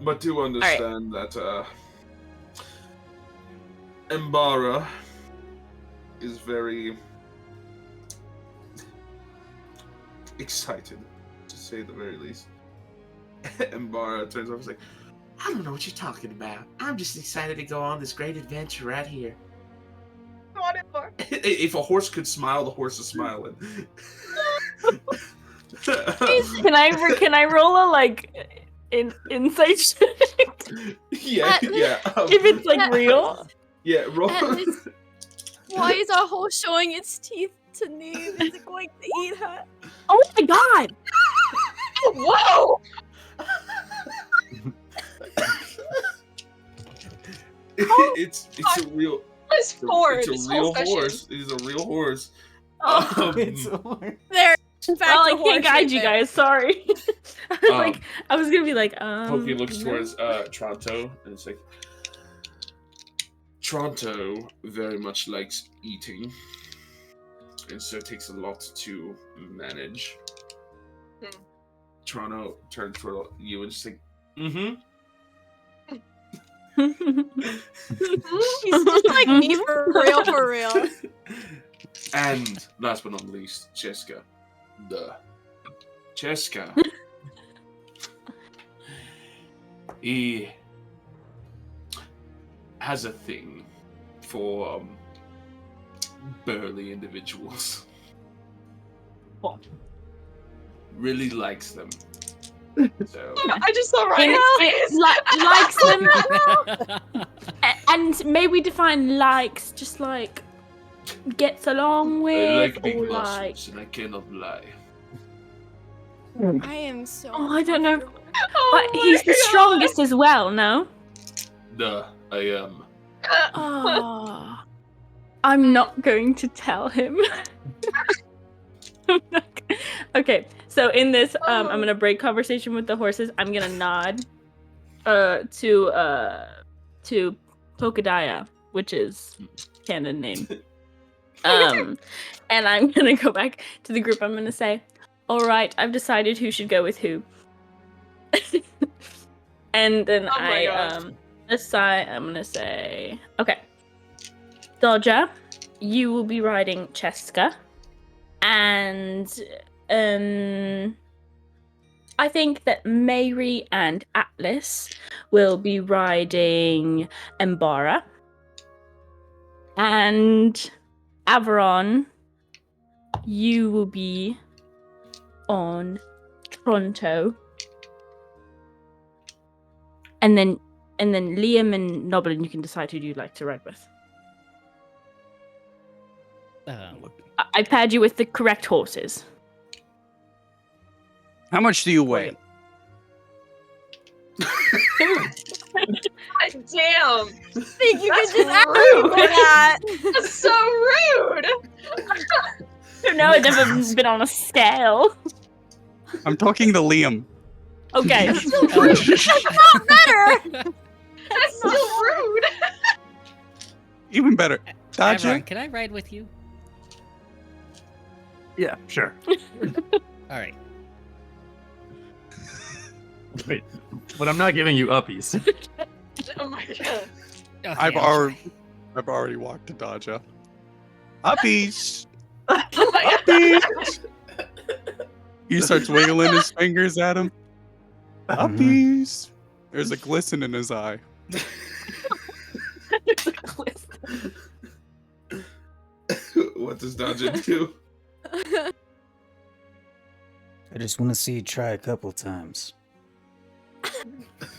But do understand that, Embara is very excited, to say the very least. Embara turns over and is like,
I don't know what you're talking about. I'm just excited to go on this great adventure right here.
Come on, Embar.
if a horse could smile, the horse is smiling.
Can I roll a insight check?
Yeah.
If it's like real?
Yeah, roll.
Why is our horse showing its teeth to Neve? Is it going to eat her?
Oh my god!
Whoa!
It's a real.
It's four.
It's
this
a real
whole session.
horse. It is a real horse.
It's a horse.
There, in fact,
Well, I
a horse
can't guide
right
you
there.
guys. Sorry. I was gonna be like,
Pokey looks
no.
towards Tronto, and it's like, Tronto very much likes eating, and so it takes a lot to manage. Toronto turns toward you and just like, mm-hmm.
He's just like me for real, for real.
And last but not least, Cheska. Cheska. He has a thing for burly individuals.
What?
Really likes them. So
I just saw Ryan's face.
Likes them. And may we define likes just like gets along
I
with,
like big
or
muscles, and I cannot lie.
I am so.
Oh, I don't know.
Oh
But he's
my
the
God.
strongest as well, no?
I am.
Oh, I'm not going to tell him. Okay, so in this, I'm gonna break conversation with the horses. I'm gonna nod to Pokadaya, which is canon name. And I'm gonna go back to the group. I'm gonna say, all right, I've decided who should go with who. And then
Oh my gosh.
decide. I'm gonna say, okay, Dodger, you will be riding Cheska, and I think that Mary and Atlas will be riding Embara, and Averon, you will be on Toronto. And then Liam and Noblin, you can decide who you'd like to ride with. I paired you with the correct horses.
How much do you weigh?
God damn!
think you
That's
could just ask
rude.
for that.
That's so rude!
No, I've never been on a scale.
I'm talking to Liam.
Okay.
That's not better.
That's still rude!
Even better. Dodger?
Everyone, can I ride with you?
Yeah, sure.
All right.
Wait, but I'm not giving you uppies.
Oh my god.
Oh,
I've
yeah.
already walked to Dodja. Uppies!
Oh my god.
Uppies! He starts wiggling his fingers at him. Uppies! There's a glisten in his eye.
What does Dodja do?
I just want to see you try a couple times.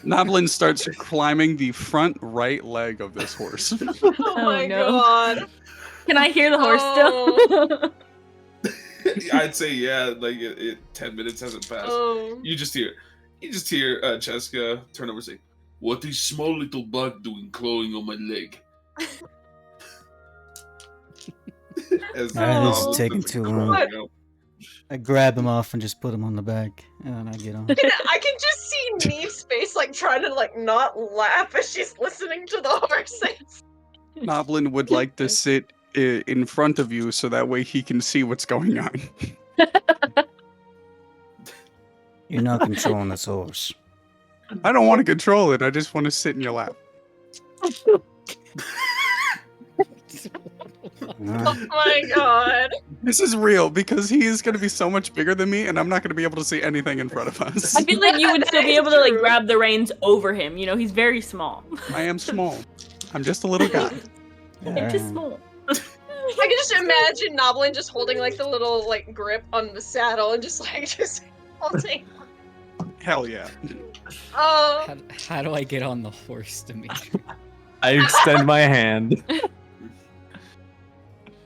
Noblin starts climbing the front right leg of this horse.
Oh my
no.
god.
Can I hear the horse still?
I'd say yeah. Like 10 minutes hasn't passed.
Oh.
You just hear Cheska turn over and say, "What is small little bug doing clawing on my leg?" As
Alright, this is
Noblin
taking
puts
too
the
long.
crawling out.
I grab him off and just put him on the back, and then I get on.
I can just see Neve's face, like, trying to, like, not laugh as she's listening to the horses.
Noblin would like to sit in front of you so that way he can see what's going on.
You're not controlling this horse.
I don't want to control it. I just want to sit in your lap.
Oh my god.
This is real because he is going to be so much bigger than me, and I'm not going to be able to see anything in front of us.
I feel like you would still be able to like grab the reins over him. You know, he's very small.
I am small. I'm just a little guy.
It's just small.
I can just imagine Noblin just holding, like, the little, like, grip on the saddle and just holding.
Hell yeah.
Oh.
How do I get on the horse to me?
I extend my hand.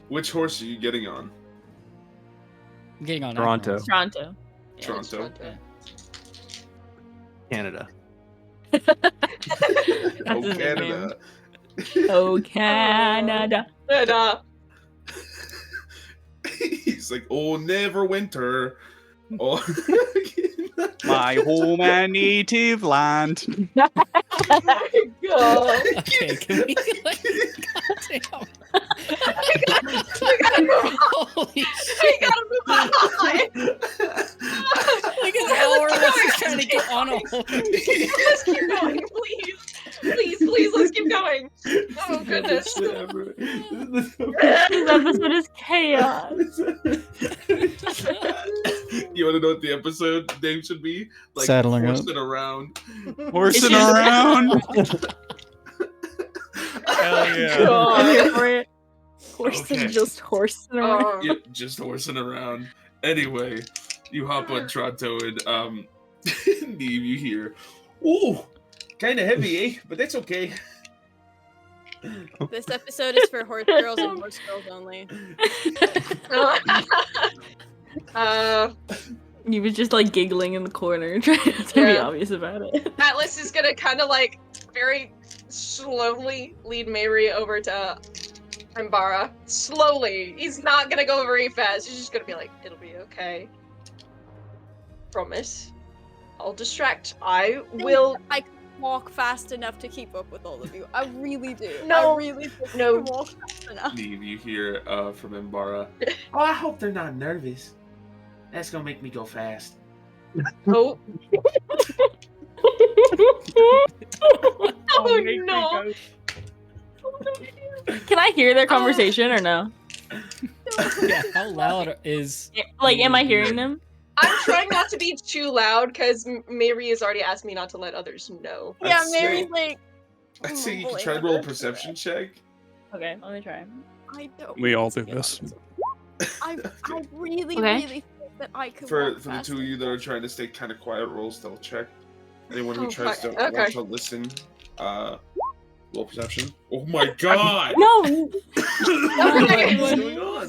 Which horse are you getting on?
I'm getting on
Toronto.
everyone's.
Toronto.
Yeah,
Toronto.
it's Toronto.
Canada.
Oh,
his
Canada.
Oh, Canada.
And,
He's like, "Oh, never winter." Oh,
My home and native land.
oh my god.
Okay, can we like goddamn.
We gotta move on.
Holy
We
shit.
gotta move on.
Like an hour of us just trying to get on a horse.
Let's keep going, please. Please, let's keep going. Oh goodness.
This episode is chaos.
You want to know what the episode name should be? Like,
Saddling up.
horsing around.
Horsing
just-
around. Hell yeah.
I'm here for it. Horses
Okay.
just horsing around.
Oh.
Yep, just horsing around. Anyway, you hop on Toronto and Neve, you hear, "Ooh, kind of heavy, eh? But that's okay."
This episode is for horse girls and horse girls only.
He was just like giggling in the corner, trying to be
Yeah.
obvious about it.
Atlas is gonna kind of like very slowly lead Mary over to Ambara. Slowly. He's not gonna go very fast. He's just gonna be like, "It'll be okay. Promise. I'll distract. I will."
I can walk fast enough to keep up with all of you. I really do.
No.
I really do.
No.
I can walk fast enough.
Neve, you hear from Imbara,
Oh, I hope they're not nervous. That's gonna make me go fast.
Oh. Oh
make me
no.
Can I hear their conversation or no?
Yeah, how loud is
Like, am I hearing them?
I'm trying not to be too loud because Mary has already asked me not to let others know.
Yeah,
I'd
Mary's
say-
like,
I'd say you can
mumbling
try to
under
roll a
her
perception check.
Okay, let me try.
I don't.
We all
want to
do
get
this.
on I really,
Okay.
really think that I could
For
walk
the
fast
two of you that are trying to stay kind of quiet, roll stealth check. Anyone who
Oh,
tries to
fuck.
want
Okay.
to listen, roll perception. Oh my god!
No!
Okay.
What's going on?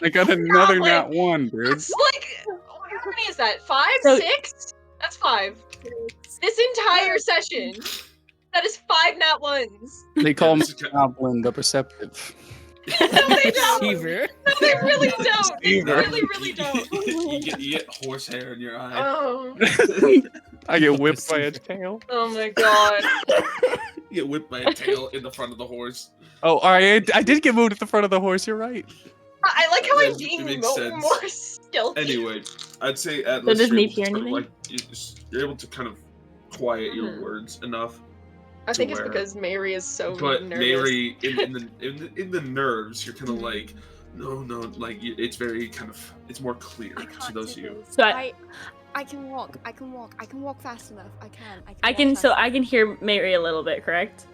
I got another
Noblin.
nat 1, dude.
It's like, how many is that? 5?
So-
6? That's 5. This entire session. That is 5 nat 1s.
They call me
This is ki-
Noblin the Perceptive.
No, they don't.
Deceiver?
No, they really don't. They
Deceiver.
really don't.
you get horsehair in your eye.
Oh,
I get whipped by a tail.
oh my god.
You get whipped by a tail in the front of the horse.
Oh, alright. I did get moved at the front of the horse. You're right.
I like how I'm
It
being
makes sense.
more stealthy.
Anyway, I'd say Atlas,
does
you're
Neve
able to
hear
sort of,
anything?
like, you're able to kind of quiet your words enough.
I think it's
where-
because Mary is so
But
nervous.
Mary, in the nerves, you're kind of like, no, like it's very kind of, it's more clear
I
to
can't
those
do
of you.
this.
So
I can walk. I can walk. I can walk fast enough. I can.
I
walk
can
fast
so
enough.
I can hear Mary a little bit, correct?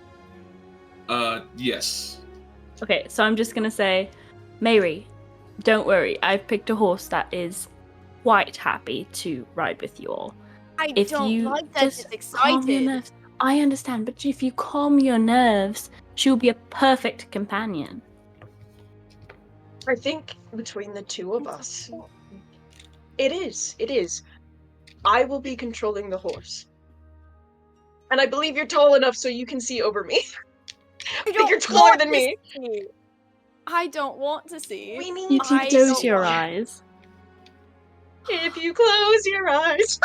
Yes.
Okay, so I'm just gonna say, Mary, don't worry. I've picked a horse that is quite happy to ride with you all.
I
If
don't
you
like that
just
she's
calm your
excited.
nerves, I understand, but if you calm your nerves, she'll be a perfect companion.
I think between the two of us, it is. I will be controlling the horse. And I believe you're tall enough so you can see over me.
I
But you're
don't
taller
want
than
to
me.
see. I don't want to see.
We need
You
to
can
I
close
don't
your
want-
eyes.
If you close your eyes.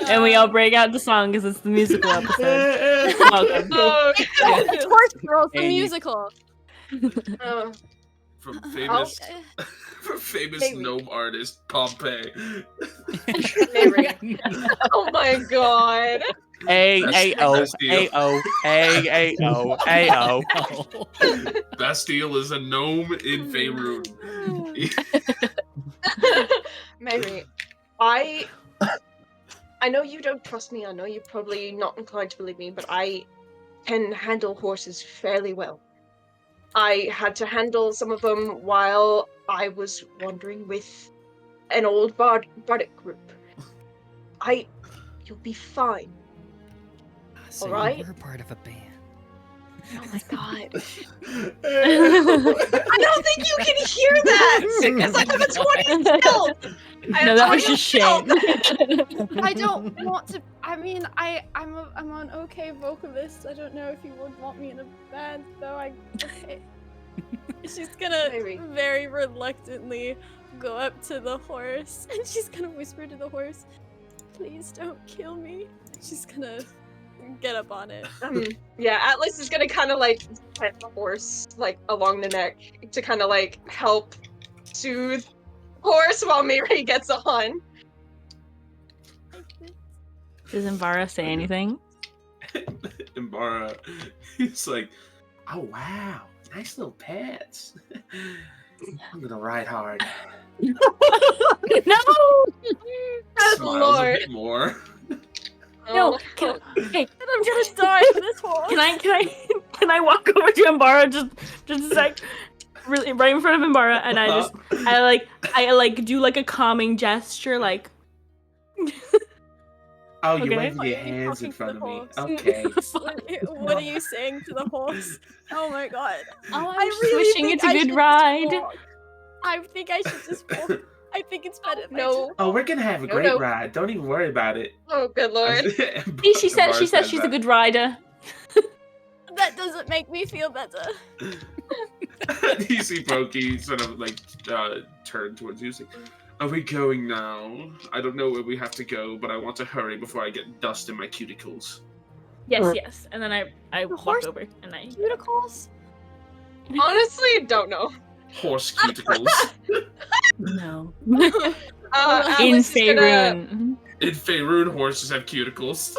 And we all break out the song because it's the musical episode. Welcome.
Oh,
It's Horse Girls, the
And you-
musical.
From
Oh,
famous,
eh.
from famous
Mary.
gnome artist Pompeii.
Mary. Oh my god.
A-O-A-O-A-A-O-A-O.
Bastille is a gnome in Faerun.
Mary, I know you don't trust me. I know you're probably not inclined to believe me, but I can handle horses fairly well. I had to handle some of them while I was wandering with an old bardic group. You'll be fine.
So
Alright.
you were part of a band.
Oh my god. I don't think you can hear that because I have a 20 in stealth. I have
No, that was
20 in
just shame.
stealth.
I don't want to. I mean, I'm an okay vocalist. I don't know if you would want me in a band, though. Okay. She's gonna
Mary.
very reluctantly go up to the horse, and she's gonna whisper to the horse, "Please don't kill me." She's gonna get up on it.
Yeah, Atlas is gonna kind of like pet the horse like along the neck to kind of like help soothe horse while Mary gets on.
Does Imbara say anything?
Imbara, he's like, oh wow, nice little pets. I'm gonna ride hard.
No!
Good
Smiles
lord.
a bit more.
No,
Oh.
hey,
And I'm gonna die for this horse.
can I walk over to Imbara just a sec, really right in front of Imbara, and I like do like a calming gesture, like.
Oh, you're
Okay.
waving
Why
your
are you
hands in
talking to
front
the
of me.
horse?
Okay.
What are you saying to the horse? Oh my god.
Oh,
I
I'm just
really
wishing
think
it's a
I
good
should just
ride.
walk. I think I should just walk. I think it's better if I
No.
Oh, we're gonna have a
No,
great
no.
ride. Don't even worry about it.
Oh, good lord.
See, she says she's a good rider.
just... That doesn't make me feel better.
You see Pokey sort of like turn towards you. He's like, are we going now? I don't know where we have to go, but I want to hurry before I get dust in my cuticles.
Yes. And then I walk
horse-
over and I.
Cuticles?
Honestly, don't know.
Horse cuticles.
No.
Uh,
In
Atlas is gonna-
Faerun.
In Faerun, horses have cuticles.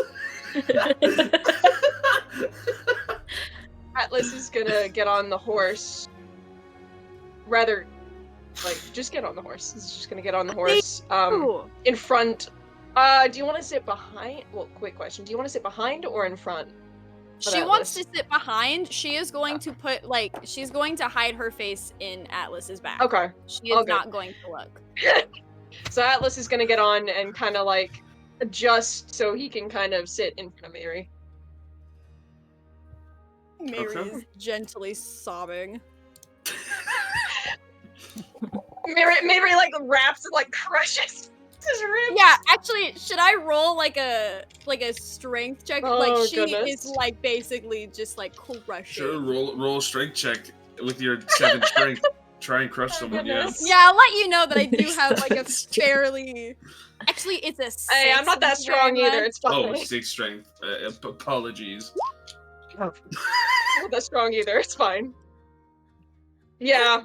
Atlas is gonna get on the horse. Rather, like, just get on the horse. He's just gonna get on the horse.
Ooh.
In front. Do you want to sit behind? Well, quick question. Do you want to sit behind or in front?
She wants to sit behind. She is going to she's going to hide her face in Atlas's back.
Okay.
She is
all good.
not going to look.
So Atlas is gonna get on and kind of like adjust so he can kind of sit in front of Mary.
Mary
Okay.
is gently sobbing.
Mary like wraps and like crushes his ribs.
Yeah, actually, should I roll like a strength check?
Oh,
Like she
goodness.
is like basically just like crushing.
Sure, roll a strength check with your 7 strength. Try and crush someone, yeah.
goodness.
Yeah, I'll let you know that I do have like a fairly. Actually, it's a.
Hey, I'm not that strong either. It's fine.
Oh, 6 strength. Apologies.
I'm not that strong either. It's fine. Yeah.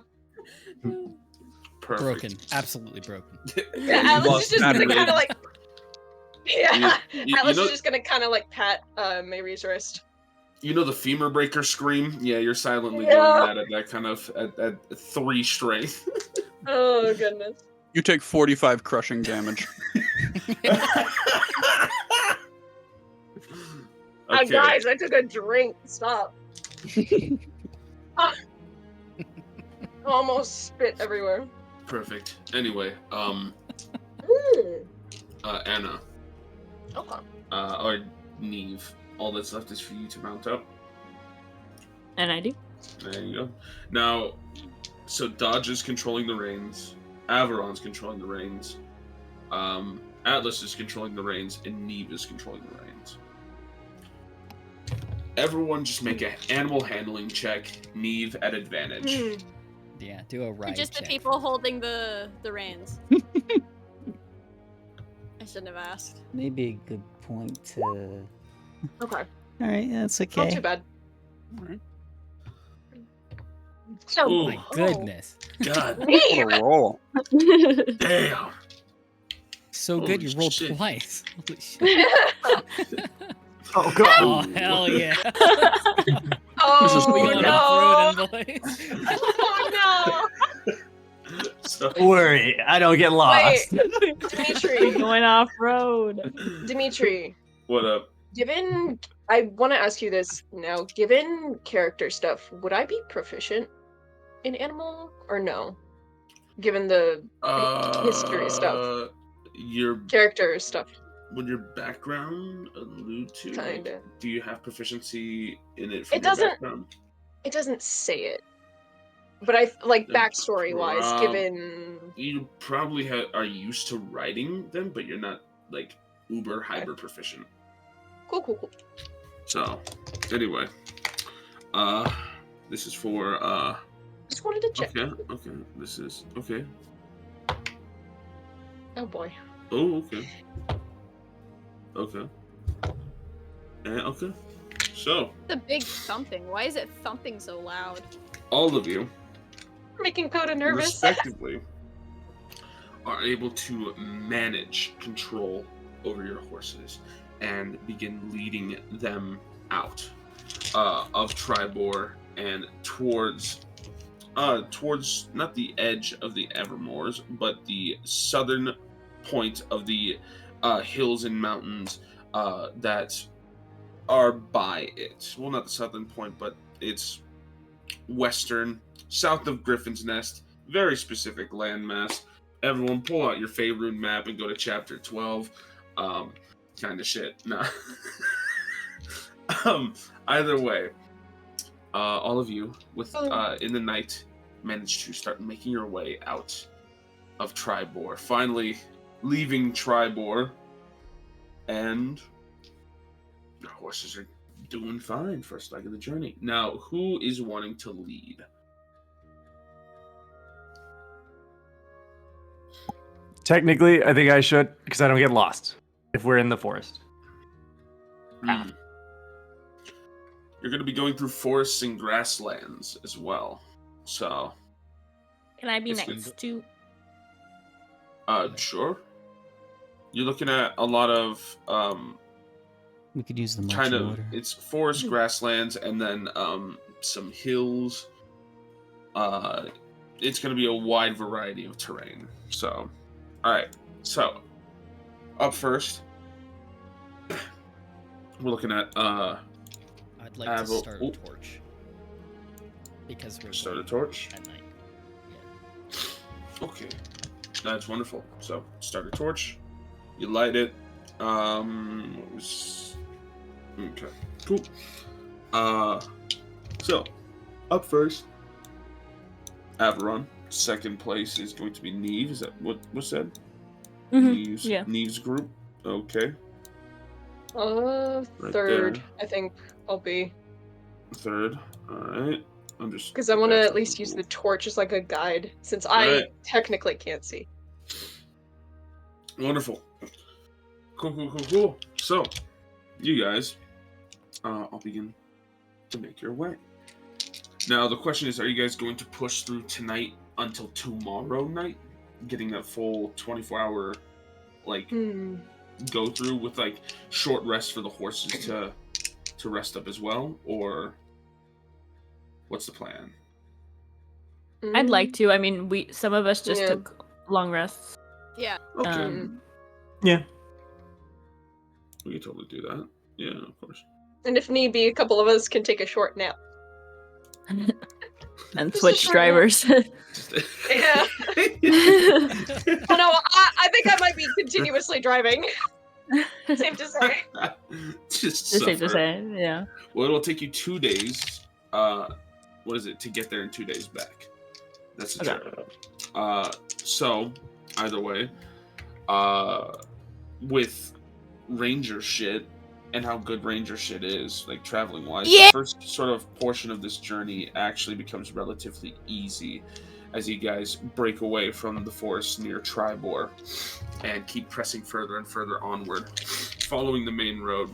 Perfect.
Broken. Absolutely broken.
Yeah, Atlas is just gonna
Battery.
kind of like Yeah.
You
Atlas
know,
is just gonna kind of like pat Mayree's wrist.
you know the femur breaker scream? Yeah, you're silently
Yeah.
doing that at that kind of at 3 strength.
Oh goodness.
You take 45 crushing damage.
Okay.
Guys, I took a drink. Stop. Ah. Almost spit everywhere.
Perfect. Anyway,
Mm.
Anna,
Okay.
or Neve, all that's left is for you to mount up.
And I do.
There you go. Now, so Dodge is controlling the reins, Averon's controlling the reins, Atlas is controlling the reins, and Neve is controlling the reins. Everyone just make an animal handling check, Neve at advantage.
Mm.
Yeah, do a ride
Just the
check.
people holding the reins. I shouldn't have asked.
Maybe a good point to.
Okay.
All right, that's
Not
okay.
too bad.
Alright.
Oh,
Ooh.
My goodness.
God
What a roll.
damn.
So good, you
Holy
rolled
shit.
twice. Holy shit.
Oh god.
Oh, hell yeah.
Oh,
We got
no.
off-roading, boys.
Oh
So,
Don't worry, I don't get
no.
lost.
Wait, Dimitri.
Going off road.
Dimitri.
what up?
Given, I want to ask you this now. Given character stuff, would I be proficient in animal or no? Given the history stuff,
Your
character stuff,
would your background allude to? Like,
kinda.
do you have proficiency in it from
It
your
doesn't-
background?
It doesn't say it, but I like
Then
backstory wise.
prob-
Given,
You probably are used to writing them, but you're not like uber hyper proficient.
cool.
So, anyway, this is for
Just wanted to check.
okay. This is okay.
Oh boy.
Oh, okay. Okay. Okay. So,
The big thumping. Why is it thumping so loud?
all of you,
Making Coda nervous.
respectively, are able to manage control over your horses and begin leading them out of Tribor and towards not the edge of the Evermoors, but the southern point of the hills and mountains that are by it. Well, not the southern point, but it's western, south of Griffin's Nest. Very specific landmass. Everyone, pull out your Faerun map and go to chapter 12. Kind of shit. Nah. Either way, all of you with in the night managed to start making your way out of Tribor. Finally, leaving Tribor, and your horses are doing fine first leg of the journey. Now, who is wanting to lead?
Technically, I think I should, because I don't get lost if we're in the forest.
Hmm. You're going to be going through forests and grasslands as well. So,
Can I be
It's
next to?
sure. You're looking at a lot of
We could use the
kind
marching
of
order.
it's forest, grasslands, and then some hills. It's going to be a wide variety of terrain. So, all right. So, up first, we're looking at
I'd like to
Avo-
start a
oh.
torch. Because we're
Start a
going
torch?
at night.
Okay, that's wonderful. So, start a torch. You light it. What was... Okay, cool. So, up first, Averon. Second place is going to be Neve. Is that what was said? Neve's,
yeah.
Neve's group. Okay.
Third,
there.
I think I'll be.
Third. All right. I'm just
Because I want to
that's
at least use the
cool.
torch as like a guide, since I
Right.
technically can't see.
Wonderful. Cool. So, you guys, I'll begin to make your way. Now, the question is, are you guys going to push through tonight until tomorrow night? Getting that full 24-hour, like, go through with like short rests for the horses to rest up as well, or what's the plan?
I'd like to. I mean, some of us just
Yeah.
took long rests.
Yeah.
Okay.
Yeah.
We can totally do that. Yeah, of course.
And if need be, a couple of us can take a short nap.
And
Just a
switch
short nap.
drivers.
Yeah. Oh no, I think I might be continuously driving. Safe to say.
Just
It's safe to
suffer.
say, yeah.
Well, it'll take you 2 days. What is it to get there in 2 days back? That's the
Okay.
trick. So either way, with ranger shit and how good ranger shit is, like traveling wise,
Yeah.
the first sort of portion of this journey actually becomes relatively easy as you guys break away from the forest near Tribor and keep pressing further and further onward, following the main road.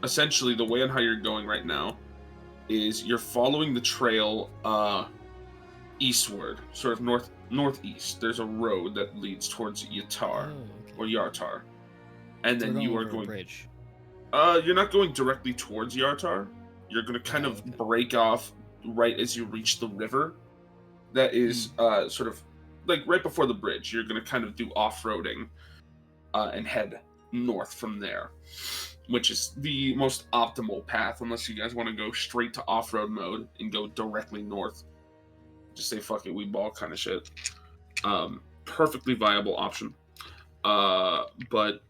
Essentially, the way on how you're going right now is you're following the trail eastward, sort of northeast. There's a road that leads towards Yatar or Yartar, and then you are
over a
going.
bridge.
You're not going directly towards Yartar. You're going to kind of break off right as you reach the river. That is sort of like right before the bridge. You're going to kind of do off-roading and head north from there, which is the most optimal path, unless you guys want to go straight to off-road mode and go directly north. Just say fuck it, we ball kind of shit. Perfectly viable option. But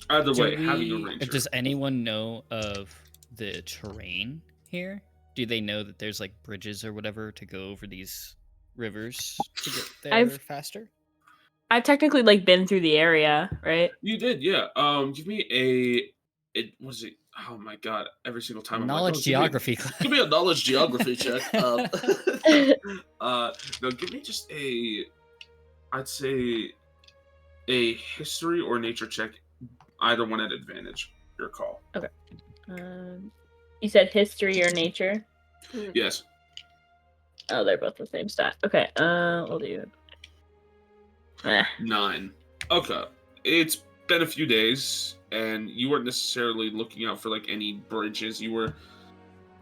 either way, having a ranger.
Does anyone know of the terrain here? Do they know that there's like bridges or whatever to go over these rivers to get there faster?
I've technically like been through the area, right?
You did, yeah. Give me it was it. Oh my god! Every single time
Knowledge geography.
Give me a knowledge geography check. No, give me just I'd say a history or nature check. Either one at advantage. Your call.
Okay. You said history or nature?
Yes.
Oh, they're both the same stat. Okay. We'll do
9. Okay. It's been a few days, and you weren't necessarily looking out for like any bridges. You were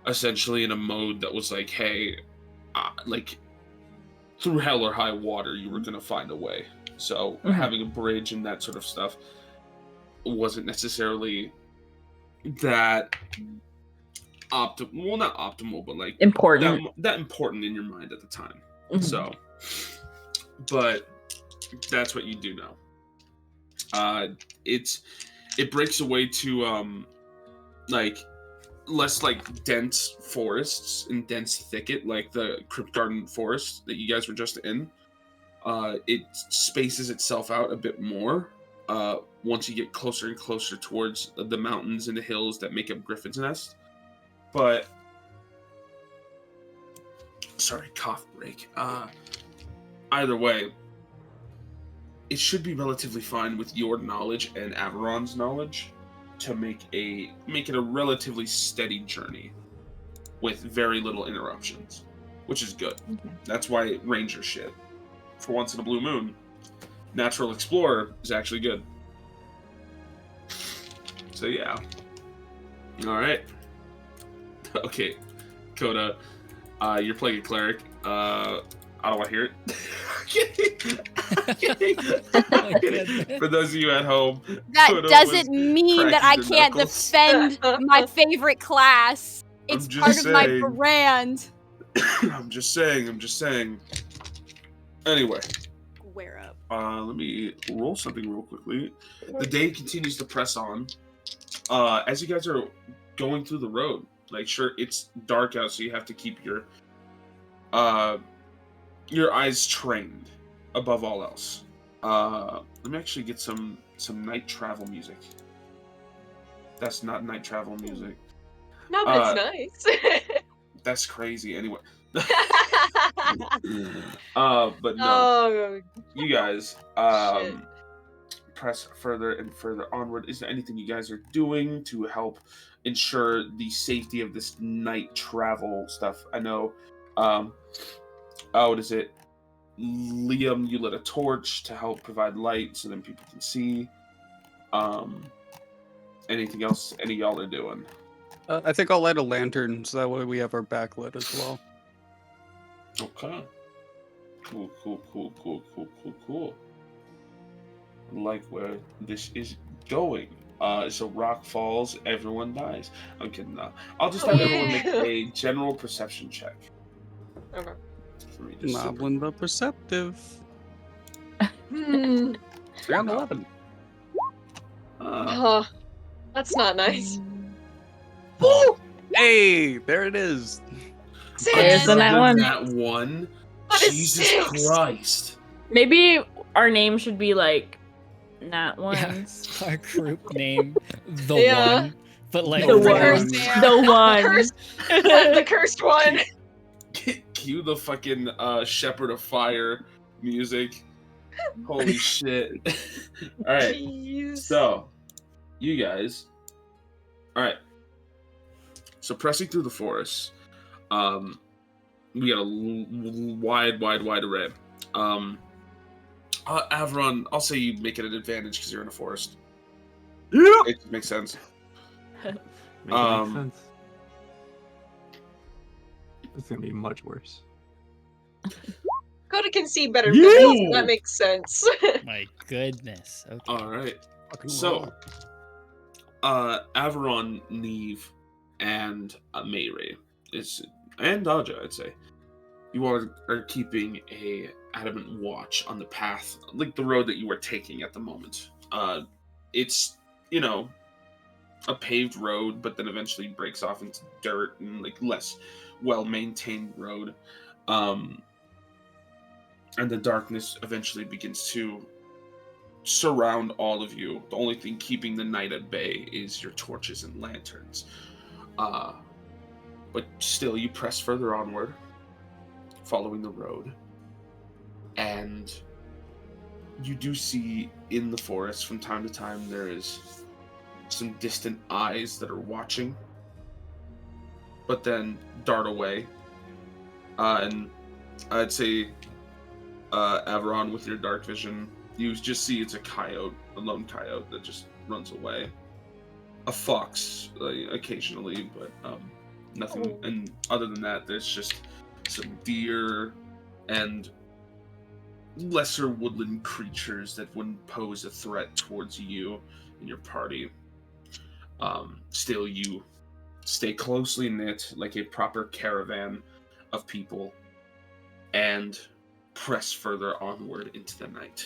essentially in a mode that was like, hey, like through hell or high water, you were gonna find a way. So having a bridge and that sort of stuff wasn't necessarily that optimal. Well, not optimal, but like
important.
That important in your mind at the time. So, but that's what you do know. It breaks away to like less like dense forests and dense thicket like the Crypt Garden forest that you guys were just in. It spaces itself out a bit more once you get closer and closer towards the mountains and the hills that make up Griffin's Nest. But sorry, cough break. Either way, it should be relatively fine with your knowledge and Averon's knowledge to make it a relatively steady journey with very little interruptions, which is good. That's why ranger shit. For once in a blue moon, natural explorer is actually good. So yeah. All right. Okay, Coda, you're playing a cleric. I don't want to hear it. Kidding. For those of you at home,
That
Coda
doesn't
was
mean that I
cracking their
can't
knuckles.
defend my favorite class. It's
I'm
part
just
of my
saying.
brand.
I'm just saying. Anyway.
Square up.
Let me roll something real quickly. The day continues to press on. As you guys are going through the road, like sure it's dark out, so you have to keep your eyes trained above all else. Let me actually get some night travel music. That's not night travel music.
No, but it's nice.
That's crazy. Anyway. But no. You guys press further and further onward. Is there anything you guys are doing to help ensure the safety of this night travel stuff? I know what is it? Liam, you lit a torch to help provide light so then people can see. Anything else any of y'all are doing?
I think I'll light a lantern so that way we have our backlit as well.
Okay. Cool. I like where this is going. So rock falls, everyone dies. I'm kidding. No. I'll just have everyone make a general perception check.
Okay.
For me, just to-
Moblin the Perceptive.
Hmm.
3 on 11.
That's not nice.
Oh, hey, there it is.
There's the nat one.
That one.
That is
Jesus
6.
Christ.
Maybe our name should be like Nat Ones.
Our group name, the
Yeah.
one, but like
The
The
one.
cursed,
The one.
the cursed one.
Cue the fucking Shepherd of Fire music. Holy shit. Alright.
Jeez.
So, you guys. Alright. So, pressing through the forest, we got a wide array. Avron, I'll say you make it an advantage because you're in a forest.
Yeah.
It makes sense.
Makes sense. It's gonna be much worse.
Coda can see better
Yeah.
than me, so that makes sense.
my goodness. Okay.
Alright.
Fucking
So, Averon, Neve, and Mayray and Daja, I'd say, you are keeping a adamant watch on the path, like the road that you are taking at the moment. It's a paved road, but then eventually breaks off into dirt and like less well maintained road. And the darkness eventually begins to surround all of you. The only thing keeping the night at bay is your torches and lanterns. But still, you press further onward, following the road. And you do see in the forest from time to time there is some distant eyes that are watching, but then dart away. And I'd say, Averon, with your dark vision, you just see it's a coyote, a lone coyote that just runs away. A fox, occasionally, but nothing. And other than that, there's just some deer and lesser woodland creatures that wouldn't pose a threat towards you and your party. Still, you stay closely knit like a proper caravan of people and press further onward into the night.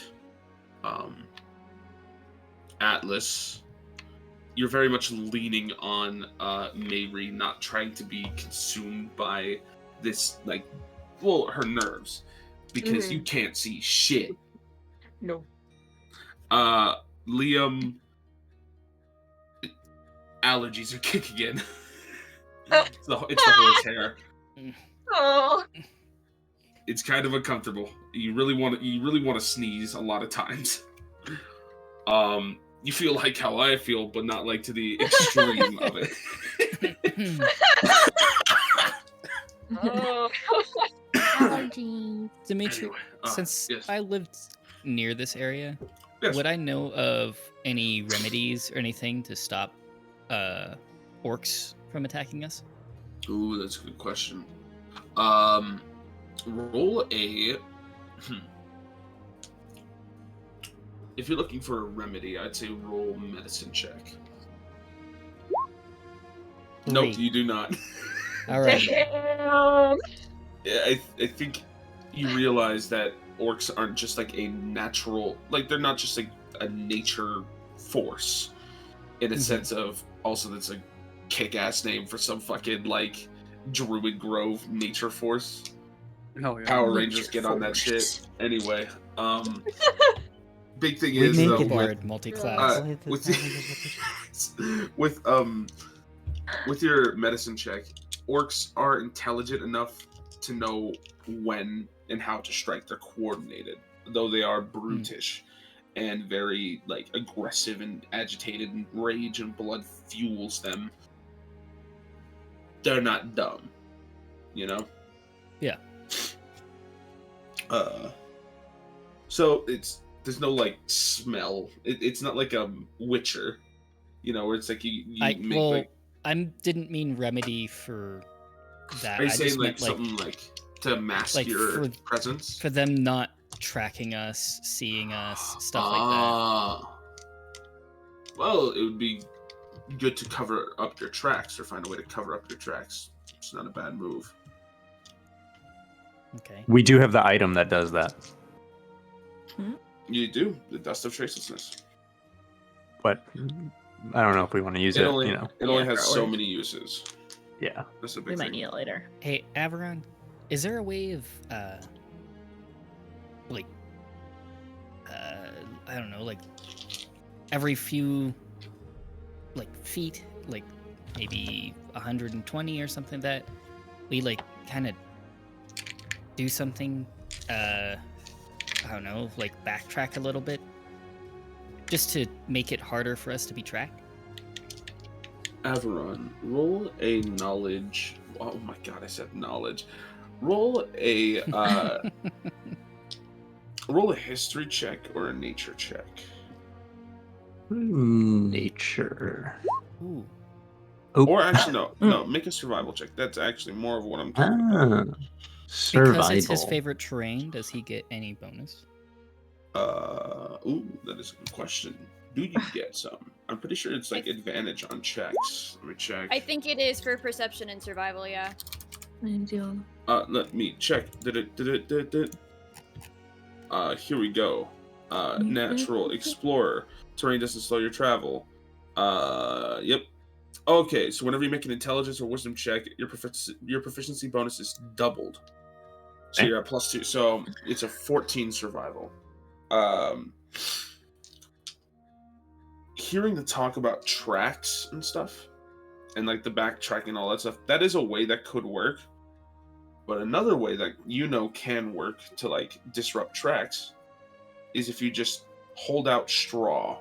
Atlas, you're very much leaning on Mayri, not trying to be consumed by this, her nerves, because you can't see shit.
No.
Liam, allergies are kicking in. It's the horse hair.
Oh.
It's kind of uncomfortable. You really want to sneeze a lot of times. You feel like how I feel, but not like to the extreme of it.
Oh.
Allergies.
Dimitri,
Anyway,
since
yes.
I lived near this area,
Yes.
would I know of any remedies or anything to stop orcs from attacking us?
Ooh, that's a good question. Roll a. If you're looking for a remedy, I'd say roll medicine check. Nope,
Great.
you do not.
All right.
Damn.
Yeah, I think you realize that orcs aren't just like a natural, they're not just like a nature force, in a sense of also that's a kick-ass name for some fucking Druid Grove nature force.
Hell yeah.
Power Rangers get on that shit. Anyway, big thing
We
is
make
though,
it
Bard multi-class.
with your medicine check, orcs are intelligent enough to know when and how to strike. They're coordinated, though they are brutish and very aggressive and agitated, and rage and blood fuels them. They're not dumb, you know?
Yeah.
So there's no like smell. It's not like a Witcher, where it's like you make like.
I didn't mean remedy for that.
Are you
I
saying
just
like
meant
something like to mask your presence?
For them not tracking us, seeing us, stuff like that.
Well, it would be good to cover up your tracks or find a way to cover up your tracks. It's not a bad move.
Okay.
We do have the item that does that.
You do, the Dust of Tracelessness.
But I don't know if we want to use it.
It only has so many uses.
Yeah.
That's a big
We might
thing.
need it later.
Hey, Averon, is there a way of, I don't know, like, every few, feet, maybe 120 or something that we, kind of do something, I don't know, backtrack a little bit? Just to make it harder for us to be tracked?
Averon, roll a knowledge. Oh my god, I said knowledge. Roll a roll a history check or a nature check.
Nature.
Ooh.
Or actually, no. Make a survival check. That's actually more of what I'm talking about.
Survival.
Because it's his favorite terrain, does he get any bonus?
That is a good question. Do you get some? I'm pretty sure it's advantage on checks. Let me check.
I think it is for perception and survival, yeah.
Let me check. Here we go. Natural explorer. Terrain doesn't slow your travel. Yep. Okay, so whenever you make an intelligence or wisdom check, your proficiency bonus is doubled. So you're at +2. So it's a 14 survival. Hearing the talk about tracks and stuff, and the backtracking and all that stuff, that is a way that could work. But another way that can work to disrupt tracks is if you just hold out straw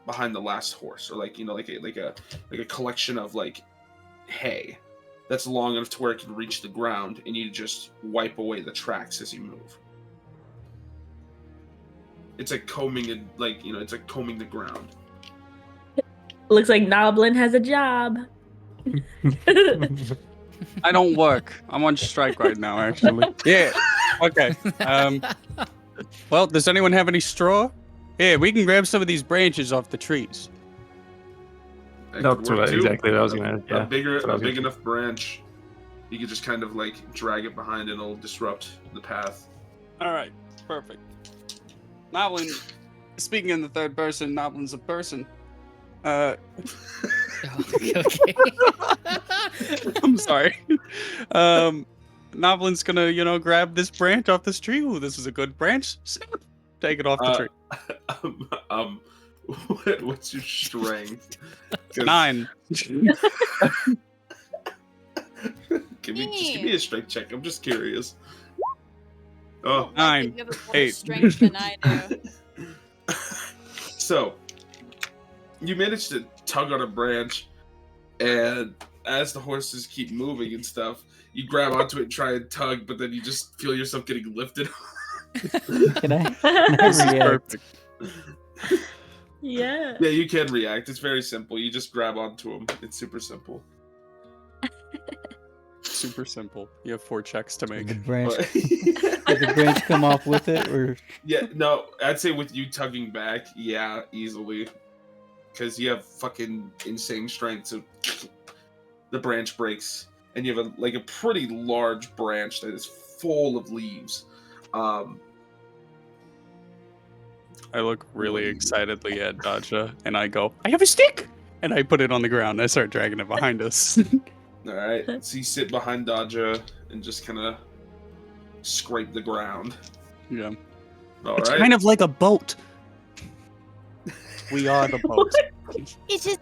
behind the last horse, or like a collection of hay that's long enough to where it can reach the ground, and you just wipe away the tracks as you move. It's like combing it, it's like combing the ground.
Looks like Noblin has a job.
I don't work. I'm on strike right now, actually. Yeah. Okay. Well, does anyone have any straw? Yeah, we can grab some of these branches off the trees.
That's exactly what I was gonna. Yeah,
a big enough branch, you could just kind of drag it behind, and it'll disrupt the path.
All right. Perfect. Noblin, speaking in the third person, Noblin's a person.
Okay.
I'm sorry. Noblin's gonna, grab this branch off this tree. Ooh, this is a good branch. Snap. Take it off the tree.
What's your strength?
9.
Give me a strength check. I'm just curious. Oh,
9.
You have more
8.
strength than I do.
So, you manage to tug on a branch, and as the horses keep moving and stuff, you grab onto it and try and tug, but then you just feel yourself getting lifted.
Can I react?
Yeah.
Yeah, you can react. It's very simple. You just grab onto them. It's super simple.
Super simple. You have 4 checks to make.
Did the branch come off with it, or?
Yeah, no, I'd say with you tugging back, yeah, easily. Because you have fucking insane strength, so the branch breaks. And you have a pretty large branch that is full of leaves.
I look really excitedly at Daja, and I go, I have a stick! And I put it on the ground. I start dragging it behind us.
Alright, so you sit behind Daja and just kind of scrape the ground.
Yeah.
All
it's
right.
kind of like a boat. We are the boat.
It's just...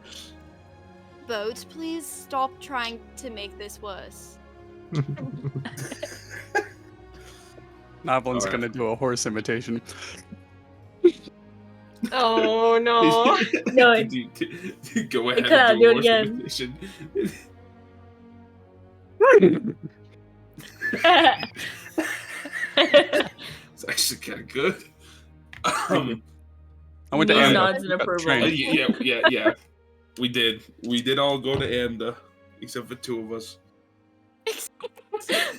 Boat, please stop trying to make this worse.
Noblin's gonna do a horse imitation.
Oh no!
No,
Go ahead
cut out,
and
do it
horse
again.
imitation. It's actually kind of good. Um,
I went to
Knees,
Amda.
nods, and
Got the
approval.
train.
yeah. We did all go to AMDA, except for 2 of us.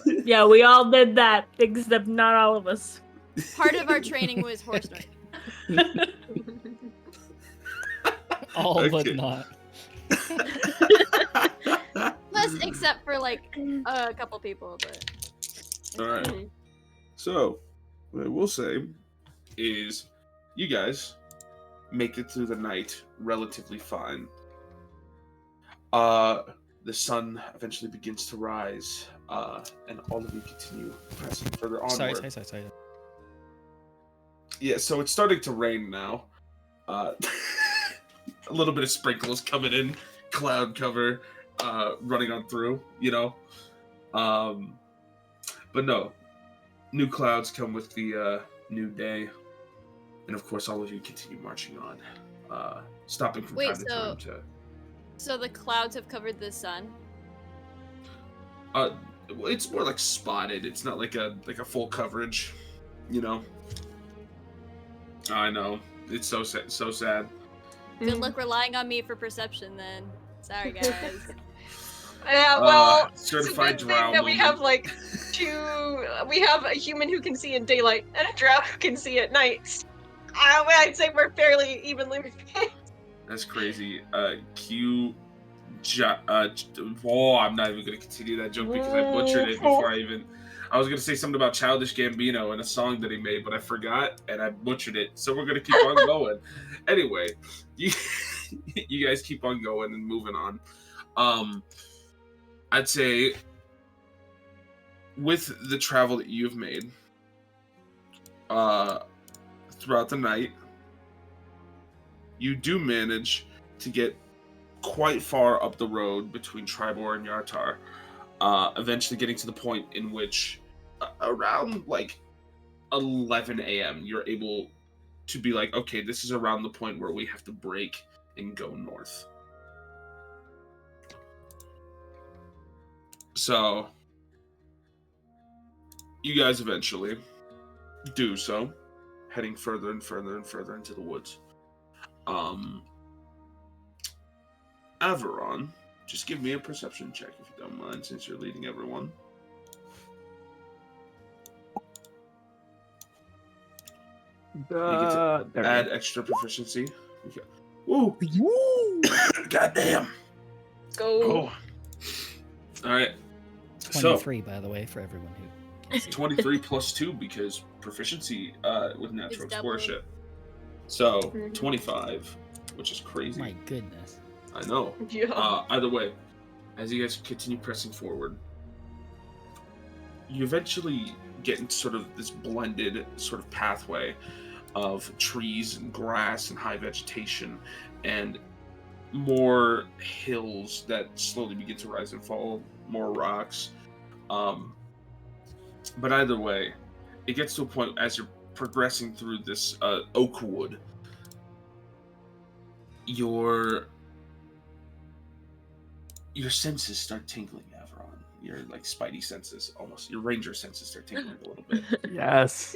Yeah, we all did that, except not all of us.
Part of our training was horse riding.
All but
Okay.
not.
Plus, except for like a couple people, but.
All right. So, what I will say is, you guys make it through the night relatively fine. The sun eventually begins to rise, and all of you continue pressing further onward.
Sorry.
Yeah, so it's starting to rain now. A little bit of sprinkles coming in, cloud cover, running on through, you know. But no, new clouds come with the new day, and of course, all of you continue marching on, stopping from time to time to.
So the clouds have covered the sun.
Well, it's more like spotted. It's not like a full coverage, you know. I know, it's so sad.
Good luck relying on me for perception, then. Sorry, guys.
Yeah, well, it's a
certified
good
drow
thing that we
moment.
have like we have a human who can see in daylight and a drow who can see at night. I'd say we're fairly evenly matched.
That's crazy. I'm not even gonna continue that joke because I butchered it before I was gonna say something about Childish Gambino and a song that he made, but I forgot and I butchered it. So we're gonna keep on going. Anyway, you guys keep on going and moving on. I'd say with the travel that you've made throughout the night, you do manage to get quite far up the road between Tribor and Yartar, eventually getting to the point in which around like 11 a.m. you're able to be like, okay, this is around the point where we have to break and go north. So you guys eventually do so, heading further and further and further into the woods. Averon, just give me a perception check if you don't mind, since you're leading everyone. You get to add extra proficiency. Okay. Woo! Goddamn!
Go.
Oh. All right.
23, by the way, for everyone who can't see.
23 plus 2 because proficiency with natural
It's double.
explorership. So 25, which is crazy.
My goodness.
I know.
Yeah.
Either way, as you guys continue pressing forward, you eventually get into sort of this blended sort of pathway of trees and grass and high vegetation and more hills that slowly begin to rise and fall, more rocks. But either way, it gets to a point as you're progressing through this oak wood, your senses start tingling, Averon. Your like spidey senses, almost your ranger senses start tingling a little bit.
Yes.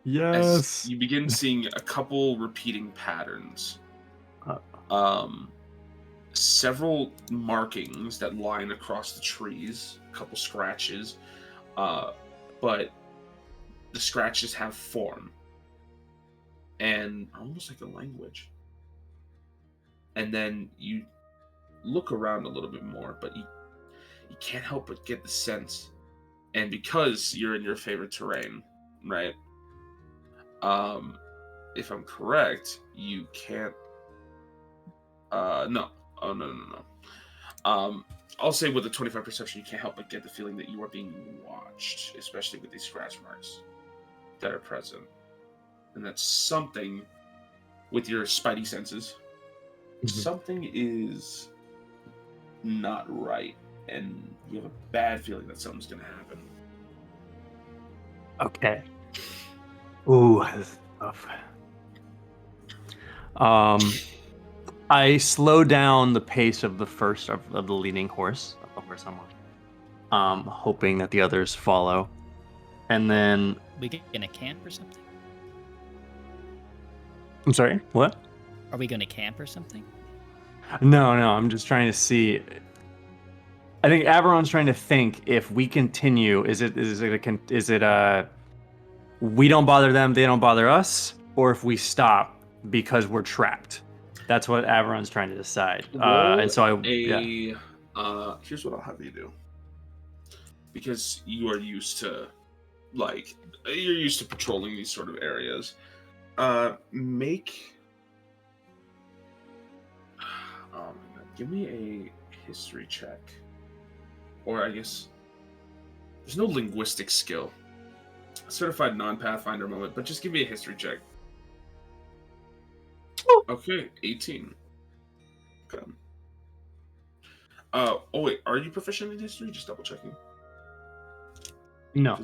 Yes.
As you begin seeing a couple repeating patterns. Several markings that line across the trees, a couple scratches, but the scratches have form and almost like a language. And then you look around a little bit more, but you can't help but get the sense, and because you're in your favorite terrain, right? If I'm correct, you can't. No. Oh no. I'll say with a 25 perception, you can't help but get the feeling that you are being watched, especially with these scratch marks that are present, and that's something with your spidey senses. Something is not right, and you have a bad feeling that something's gonna happen.
Okay. Ooh, that's tough. I slow down the pace of the first of the leading horse, of the horse I'm on, hoping that the others follow, and then
We get in a camp or something?
I'm sorry. What?
Are we going to camp or something?
No. I'm just trying to see. I think Averon's trying to think if we continue, is it we don't bother them, they don't bother us, or if we stop because we're trapped. That's what Averon's trying to decide. And so
here's what I'll have you do. Because you are used to patrolling these sort of areas. Give me a history check. Or I guess there's no linguistic skill. Certified non-Pathfinder moment, but just give me a history check. Okay, 18. Okay. Wait, are you proficient in history? Just double checking.
No.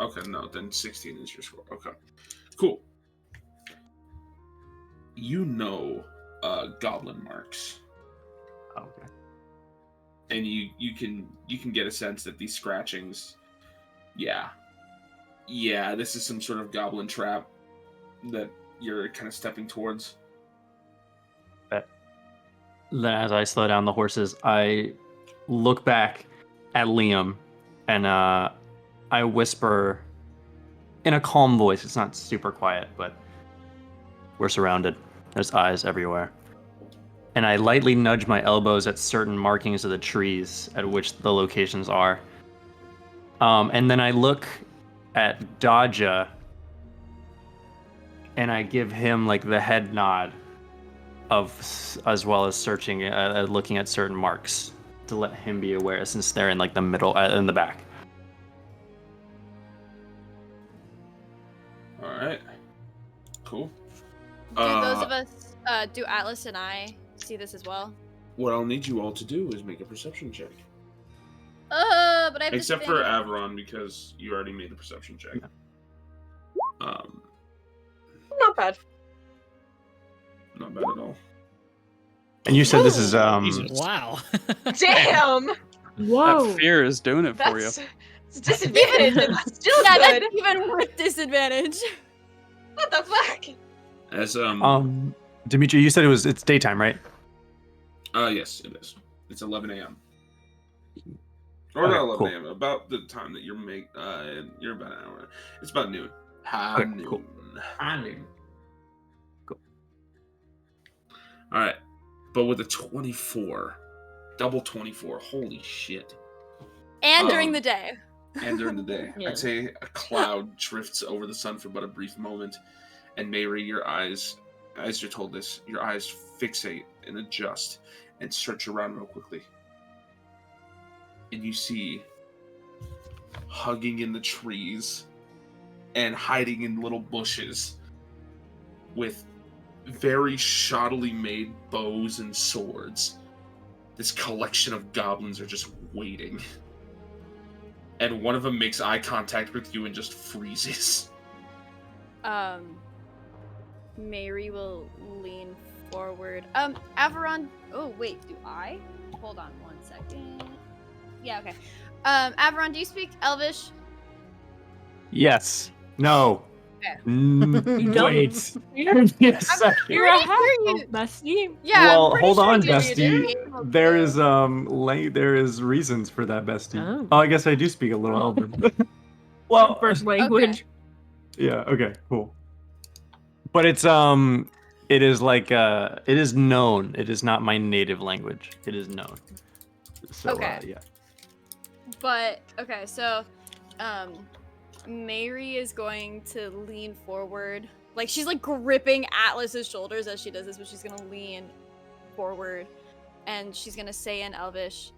Okay, no, then 16 is your score. Okay. Cool. You know goblin marks.
Okay.
And you can get a sense that these scratchings, yeah, this is some sort of goblin trap that you're kind of stepping towards.
Then as I slow down the horses, I look back at Liam and I whisper in a calm voice. It's not super quiet, but we're surrounded. There's eyes everywhere. And I lightly nudge my elbows at certain markings of the trees at which the locations are. And then I look at Dodja and I give him like the head nod as well as searching, looking at certain marks to let him be aware since they're in like the middle, in the back.
All right. Cool.
Do those of us, do Atlas and I see this as well?
What I'll need you all to do is make a perception check.
But I have
Except for
disadvantage.
Averon, because you already made the perception check.
Not bad.
Not bad at all.
And you said this is
Wow.
Damn!
Whoa.
That fear is doing it for you.
It's disadvantage. It's still
Yeah,
good.
that's even with disadvantage.
What the fuck?
As
Dimitri, you said it's daytime, right?
Yes, it is. It's 11 a.m. Or
Okay,
not 11
cool.
a.m. About the time that you're you're about an hour. It's about noon.
Okay,
Noon.
cool.
Noon. Cool. All right, but with a 24, double 24. Holy shit!
And during the day.
And during the day,
Yeah.
I'd say a cloud drifts over the sun for but a brief moment, and Mary, your eyes, as you're told this, your eyes fixate and adjust and search around real quickly. And you see, hugging in the trees and hiding in little bushes with very shoddily made bows and swords, this collection of goblins are just waiting. And one of them makes eye contact with you and just freezes.
Mary will lean forward. Averon. Oh wait, do I? Hold on 1 second. Yeah, okay. Averon, do you speak Elvish?
Yes. No.
Okay.
You don't?
Wait. Yes.
You're a
pretty sure you-
half bestie.
Yeah.
Well,
I'm pretty
hold
sure
on,
you do.
bestie. There is there is reasons for that, bestie.
Oh.
Oh, I guess I do speak a little Elven. Well,
First language.
yeah. Okay. Cool. But it's it is like it is known. It is not my native language. It is known. So
Okay.
yeah.
But okay, so Mary is going to lean forward. Like she's like gripping Atlas's shoulders as she does this, but she's gonna lean forward and she's gonna say in Elvish,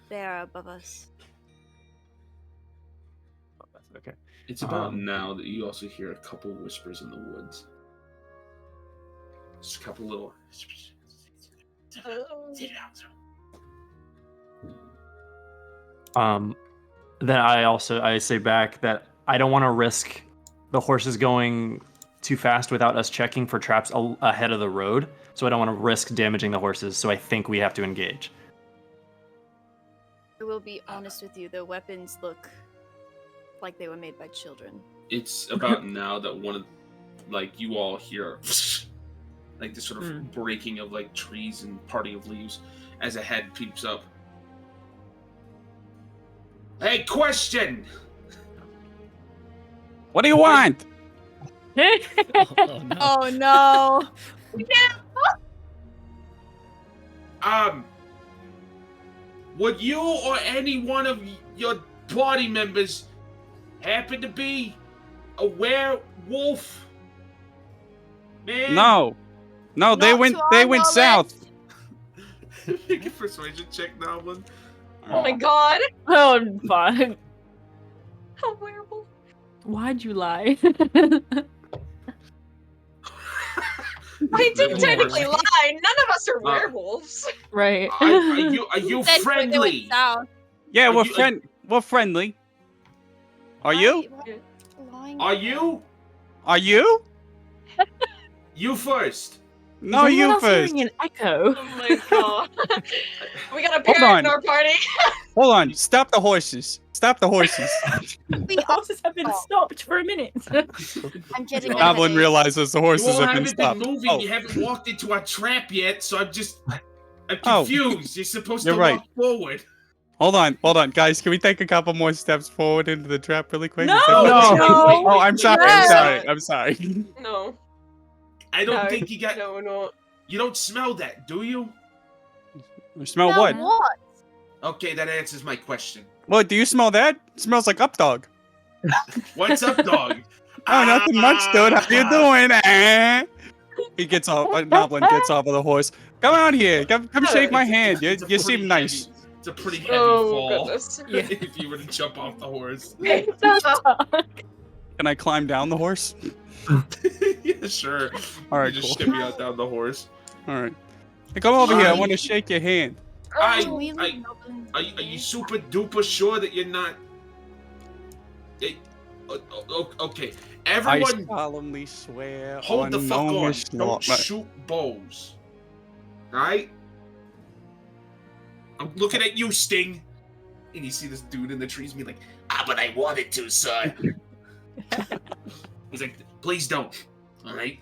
they are above us.
Okay.
It's about now that you also hear a couple whispers in the woods. Just a couple little.
Then I say back that I don't want to risk the horses going too fast without us checking for traps ahead of the road. So I don't want to risk damaging the horses. So I think we have to engage.
I will be honest with you, the weapons look like they were made by children.
It's about now that one like you all hear like this sort of breaking of like trees and parting of leaves as a head peeps up. Hey, question!
What do you want?
Oh, no.
Oh no.
Would you or any one of your party members happen to be a werewolf? Man?
No, they
Not
went
to our knowledge.
south.
Make a persuasion check, Noblin.
Oh my god.
Oh, fine.
A werewolf.
Why'd you lie?
I didn't
They're
technically
werewolves.
lie. None of us are werewolves.
Right.
Are you
Said when they went
friendly?
south.
Yeah,
Are you-
we're friendly. Are you?
Lying
Are
about
you?
Are you?
You first.
No,
Is anyone
you
else
first.
hearing an echo.
Oh my god. We got a
Hold
parrot
on.
in our party.
Hold on. Stop the horses. Stop the horses.
The horses have been stopped for a minute.
I'm getting
The
a
Goblin
headache.
realizes the
You
horses
all
have been
haven't been
stopped.
moving.
Oh,
You haven't walked into our trap yet, so I'm
Oh.
confused. You're supposed
You're
to
right.
walk forward.
hold on, guys. Can we take a couple more steps forward into the trap really quick?
No!
Is that
No,
okay?
No.
Oh, I'm sorry.
Yes.
I'm sorry.
No.
I don't
No.
think you got.
No.
You don't smell that, do you?
Smell
Now
what?
what?
Okay, that answers my question.
What? Do you smell that? It smells like Updog.
What's up, dog?
Oh, nothing much, dude. How you doing? He gets off. Goblin gets off of the horse. Come out here. Come shake my hand. You
It's a pretty
seem nice.
heavy- It's a pretty heavy
Oh
fall.
goodness.
If you were to jump off the horse.
Can I climb down the horse?
Yeah, sure.
All right,
You just
cool.
shimmy out down the horse.
All right. Hey, come over here. I
Fine.
want to shake your hand.
Can we leave
I-
goblins
Are you
here?
super duper sure that you're not? Okay,
I
everyone,
solemnly swear
hold
on
the fuck on.
gnomish law.
Don't shoot bows. Alright? I'm looking at you, Sting. And you see this dude in the trees be like, but I wanted to, sir. He's like, please don't. Alright?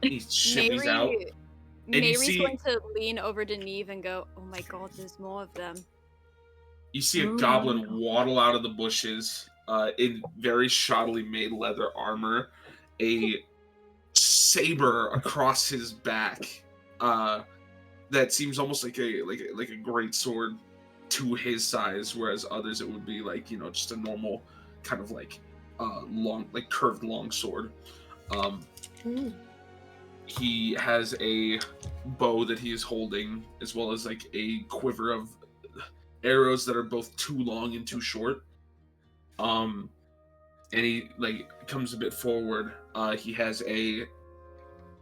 He shimmies out. And you
Mary's
see-
going to lean over to Neve and go, "Oh my god, there's more of them."
You see a
Ooh.
goblin waddle out of the bushes in very shoddily made leather armor, a saber across his back that seems almost like a great sword to his size, whereas others it would be like, you know, just a normal kind of like long, like curved long sword. He has a bow that he is holding, as well as like a quiver of arrows that are both too long and too short. And he like comes a bit forward. He has a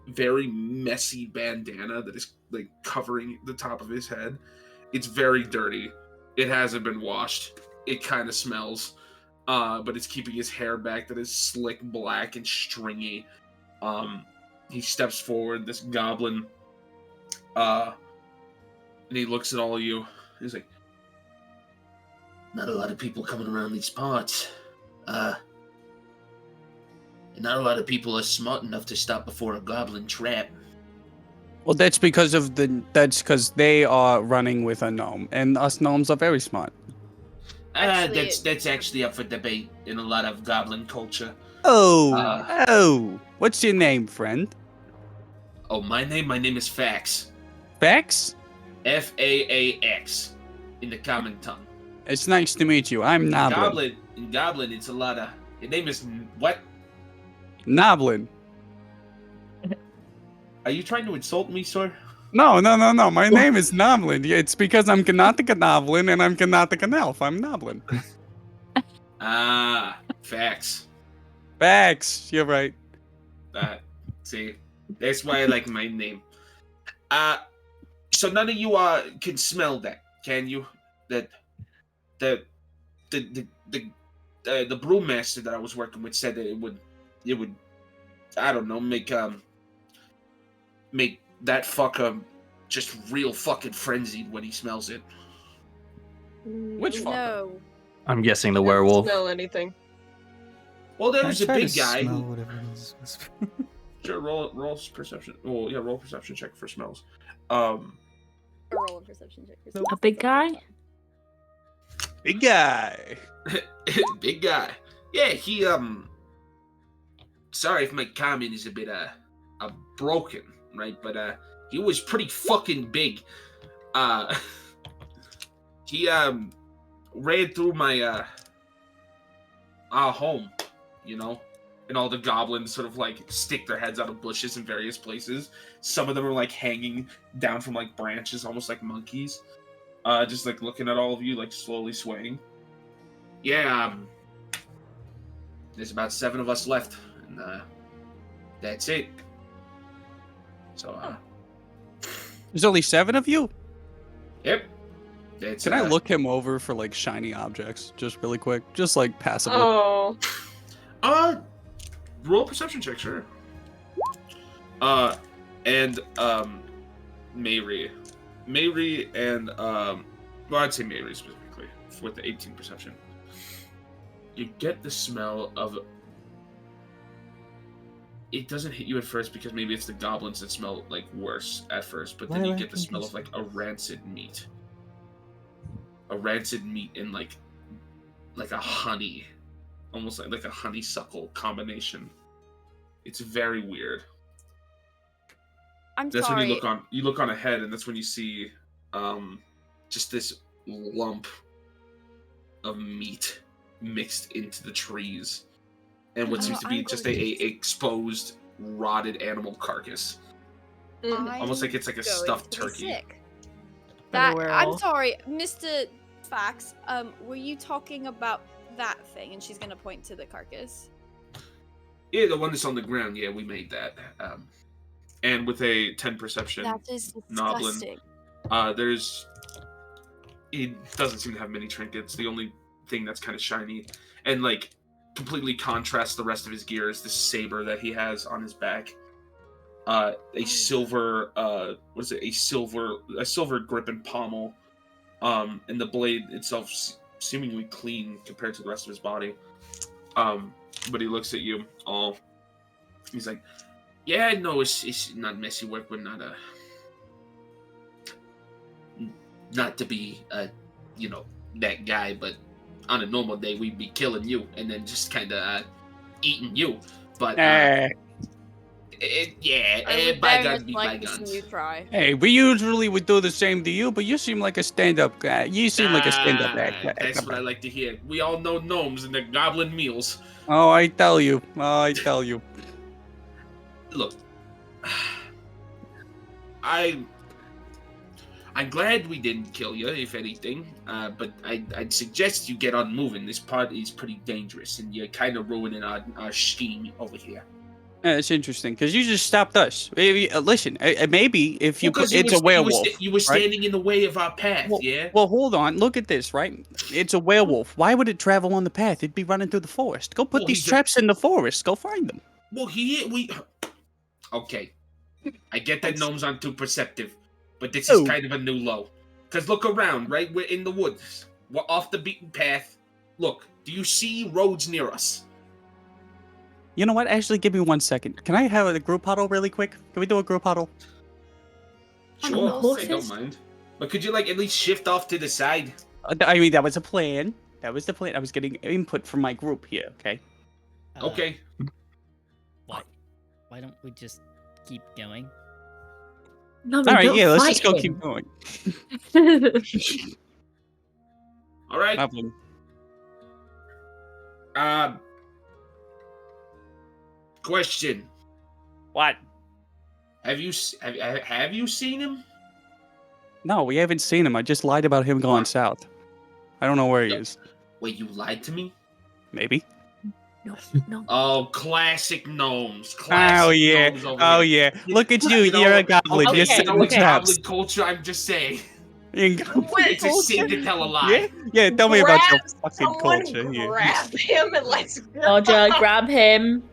very messy bandana that is like covering the top of his head. It's very dirty. It hasn't been washed. It kind of smells. But it's keeping his hair back that is slick black and stringy. He steps forward, this goblin, and he looks at all of you. He's like, not a lot of people coming around these parts. And not a lot of people are smart enough to stop before a goblin trap.
Well, that's because they are running with a gnome, and us gnomes are very smart.
Actually-
That's actually up for debate in a lot of goblin culture.
Oh, what's your name, friend?
Oh, my name is Fax.
Fax?
Faax in the common tongue.
It's nice to meet you. I'm Noblin.
In Goblin, it's a lot of. Your name is what?
Noblin.
Are you trying to insult me, sir?
No. My name is Noblin. It's because I'm Gnatica Noblin and I'm Gnatica Elf. I'm Noblin.
Facts.
Fax. You're right.
See, that's why I like my name. So none of you can smell that, can you? That the brewmaster that I was working with said that it would I don't know, make that fucker just real fucking frenzied when he smells it.
Which fucker?
No.
I'm guessing the
I don't
werewolf.
smell anything.
Well, there's a
I try
big
to
guy
smell
who
whatever it is.
Sure, roll perception. Well, yeah, roll perception check for smells.
A roll a perception check. For
A big guy?
Big guy.
Big guy. Yeah, he sorry if my comment is a bit broken, right? But he was pretty fucking big. He ran through my our home, you know, and all the goblins sort of like stick their heads out of bushes in various places. Some of them are like hanging down from like branches, almost like monkeys, just like looking at all of you, like slowly swaying. Yeah, there's about 7 of us left, and that's it. So,
There's only 7 of you?
yep. That's,
Can I look him over for like shiny objects, just really quick, just like passively?
Oh.
Roll a perception check, sure. And Mayri and well, I'd say Mayri specifically with the 18 perception. You get the smell of. It doesn't hit you at first because maybe it's the goblins that smell like worse at first, but then you get the smell of like a rancid meat. A rancid meat in like a honey, almost like a honeysuckle combination. It's very weird.
That's
when you look on ahead, and that's when you see just this lump of meat mixed into the trees, and what seems to be just a exposed, rotted animal carcass. Almost like it's like a stuffed turkey.
Sick.
Better wear
I'm
all.
sorry, Mr. Fax. Were you talking about that thing? And she's gonna point to the carcass.
Yeah, the one that's on the ground. Yeah, we made that. And with a 10 perception,
That is
Noblin,
disgusting.
he doesn't seem to have many trinkets. The only thing that's kind of shiny and like completely contrasts the rest of his gear is this saber that he has on his back. A silver, what is it? A silver grip and pommel. And the blade itself seemingly clean compared to the rest of his body. But he looks at you all. He's like, "Yeah, no, it's not messy work, but not to be that guy, but on a normal day we'd be killing you and then just kind of eating you. But bygones be bygones.
You try.
Hey, we usually would do the same to you, but you seem like a stand-up guy. You seem like a stand-up guy.
That's what I like to hear. We all know gnomes and their goblin meals.
Oh, I tell you.
Look, I'm glad we didn't kill you, if anything. But I'd suggest you get on moving. This part is pretty dangerous, and you're kind of ruining our scheme over here.
It's interesting because you just stopped us. Maybe, listen, maybe if you put, it's a werewolf.
You were standing in the way of our path, yeah?
Well, hold on. Look at this, right? It's a werewolf. Why would it travel on the path? It'd be running through the forest. Go put these traps in the forest. Go find them.
Well, okay. I get that gnomes aren't too perceptive, but this is kind of a new low. Because look around, right? We're in the woods. We're off the beaten path. Look, do you see roads near us?
You know what? Actually, give me 1 second. Can I have a group huddle really quick? Can we do a group huddle?
Sure, I don't mind. But could you, like, at least shift off to the side?
I mean, that was a plan. That was the plan. I was getting input from my group here, okay?
Okay.
Why don't we just keep going?
No,
all right, yeah, let's just go keep going.
All right.
Problem.
Question.
What?
Have you seen him?
No, we haven't seen him. I just lied about him going south. I don't know where he is.
Wait, you lied to me?
Maybe.
No.
Oh, classic gnomes.
Oh yeah. Oh yeah. Look at you. You're a goblin. You're setting the traps.
Goblin culture. I'm just saying.
It's
a sin to tell a lie.
Yeah. Tell me about your fucking culture.
Grab him and let's go.
Roger, grab him.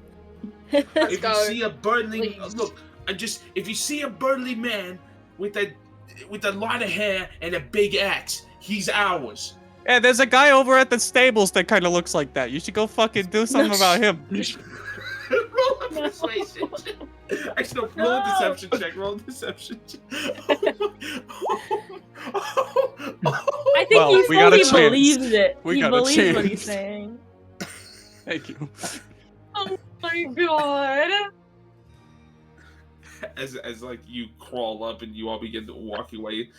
Let's
If
go.
you see a burly
Please.
if you see a burly man with a lot of hair and a big axe, he's ours.
Yeah, there's a guy over at the stables that kind of looks like that. You should go fucking do something about him.
Roll a persuasion. Actually, no, roll a deception check. Roll a deception check.
I think
Well,
he
we got a
fully
chance.
believes it.
We
He
got a
believes what he's
chance.
saying.
Thank you.
Oh my god.
As like you crawl up and you all begin to walk away,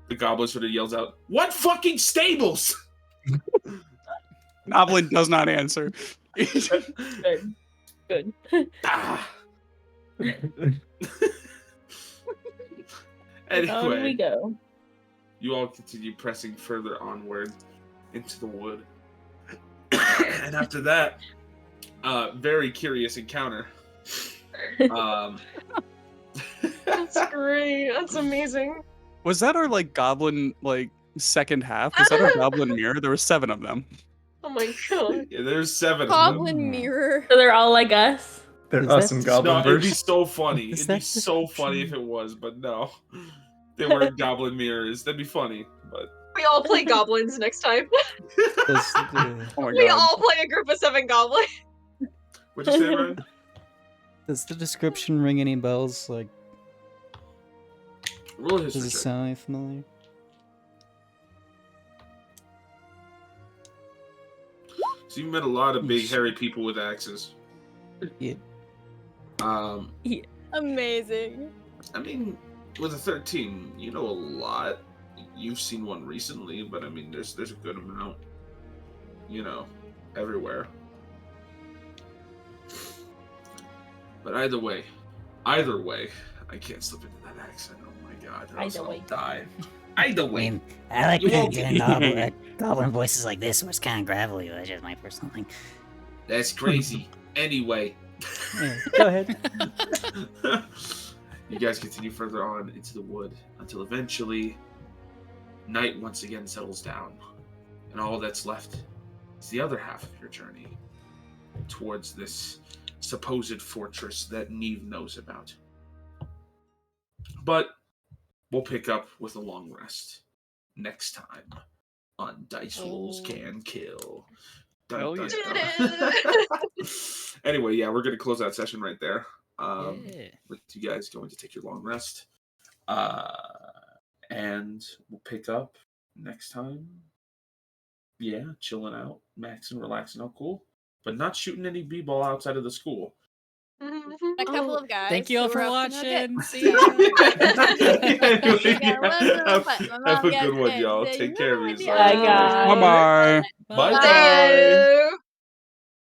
the goblin sort of yells out, "What fucking stables?"
Noblin does not answer.
Good. Good.
Ah.
On we
Anyway,
go.
you all continue pressing further onward into the wood. And after that, very curious encounter.
That's great. That's amazing.
Was that our like goblin like second half? Was that our goblin mirror? There were 7 of them.
Oh my god.
Yeah, there's 7 of them.
Goblin mirror.
So they're all like us.
They're
Is
awesome
that-
goblin
No, it'd be
version.
so funny.
Is
It'd be
that
so funny if it was, but no. They were goblin mirrors. That'd be funny, but
We all play goblins next time.
Does,
Oh my
We
god.
all play a group of 7 goblins.
what'd you say, Ryan?
does the description ring any bells? Like,
Roll a
does
history
it
check.
sound familiar?
So you met a lot of big hairy people with axes.
Yeah.
Amazing.
I mean, with a 13, you know a lot. You've seen one recently, but I mean, there's a good amount, you know, everywhere. But either way, I can't slip into that accent. Oh my god, or else
Either
I'll
way.
die. Either
I
way,
mean, I like
You
doing
won't-
goblin voices like this, where it's kind of gravelly. That's just my personal thing.
that's crazy. Anyway.
Yeah, go ahead.
You guys continue further on into the wood until eventually night once again settles down, and all that's left is the other half of your journey towards this supposed fortress that Neve knows about. But we'll pick up with a long rest next time on Dice Rolls Can Kill. Dun,
Hell
dun,
yeah.
dun. Anyway, yeah, we're gonna close that session right there.
Yeah.
With you guys going to take your long rest. And we'll pick up next time. Yeah, chilling out, maxing, relaxing, all cool. But not shooting any b-ball outside of the school.
A couple of guys.
Thank you all
who
for
were up to no good.
watching. See
So-
Anyway,
Yeah, well, but my
have
mom
a
gets
good one,
scared,
y'all.
saying,
Take care of
"No,
yourselves.
Bye, guys.
Bye bye.
Bye.
Bye.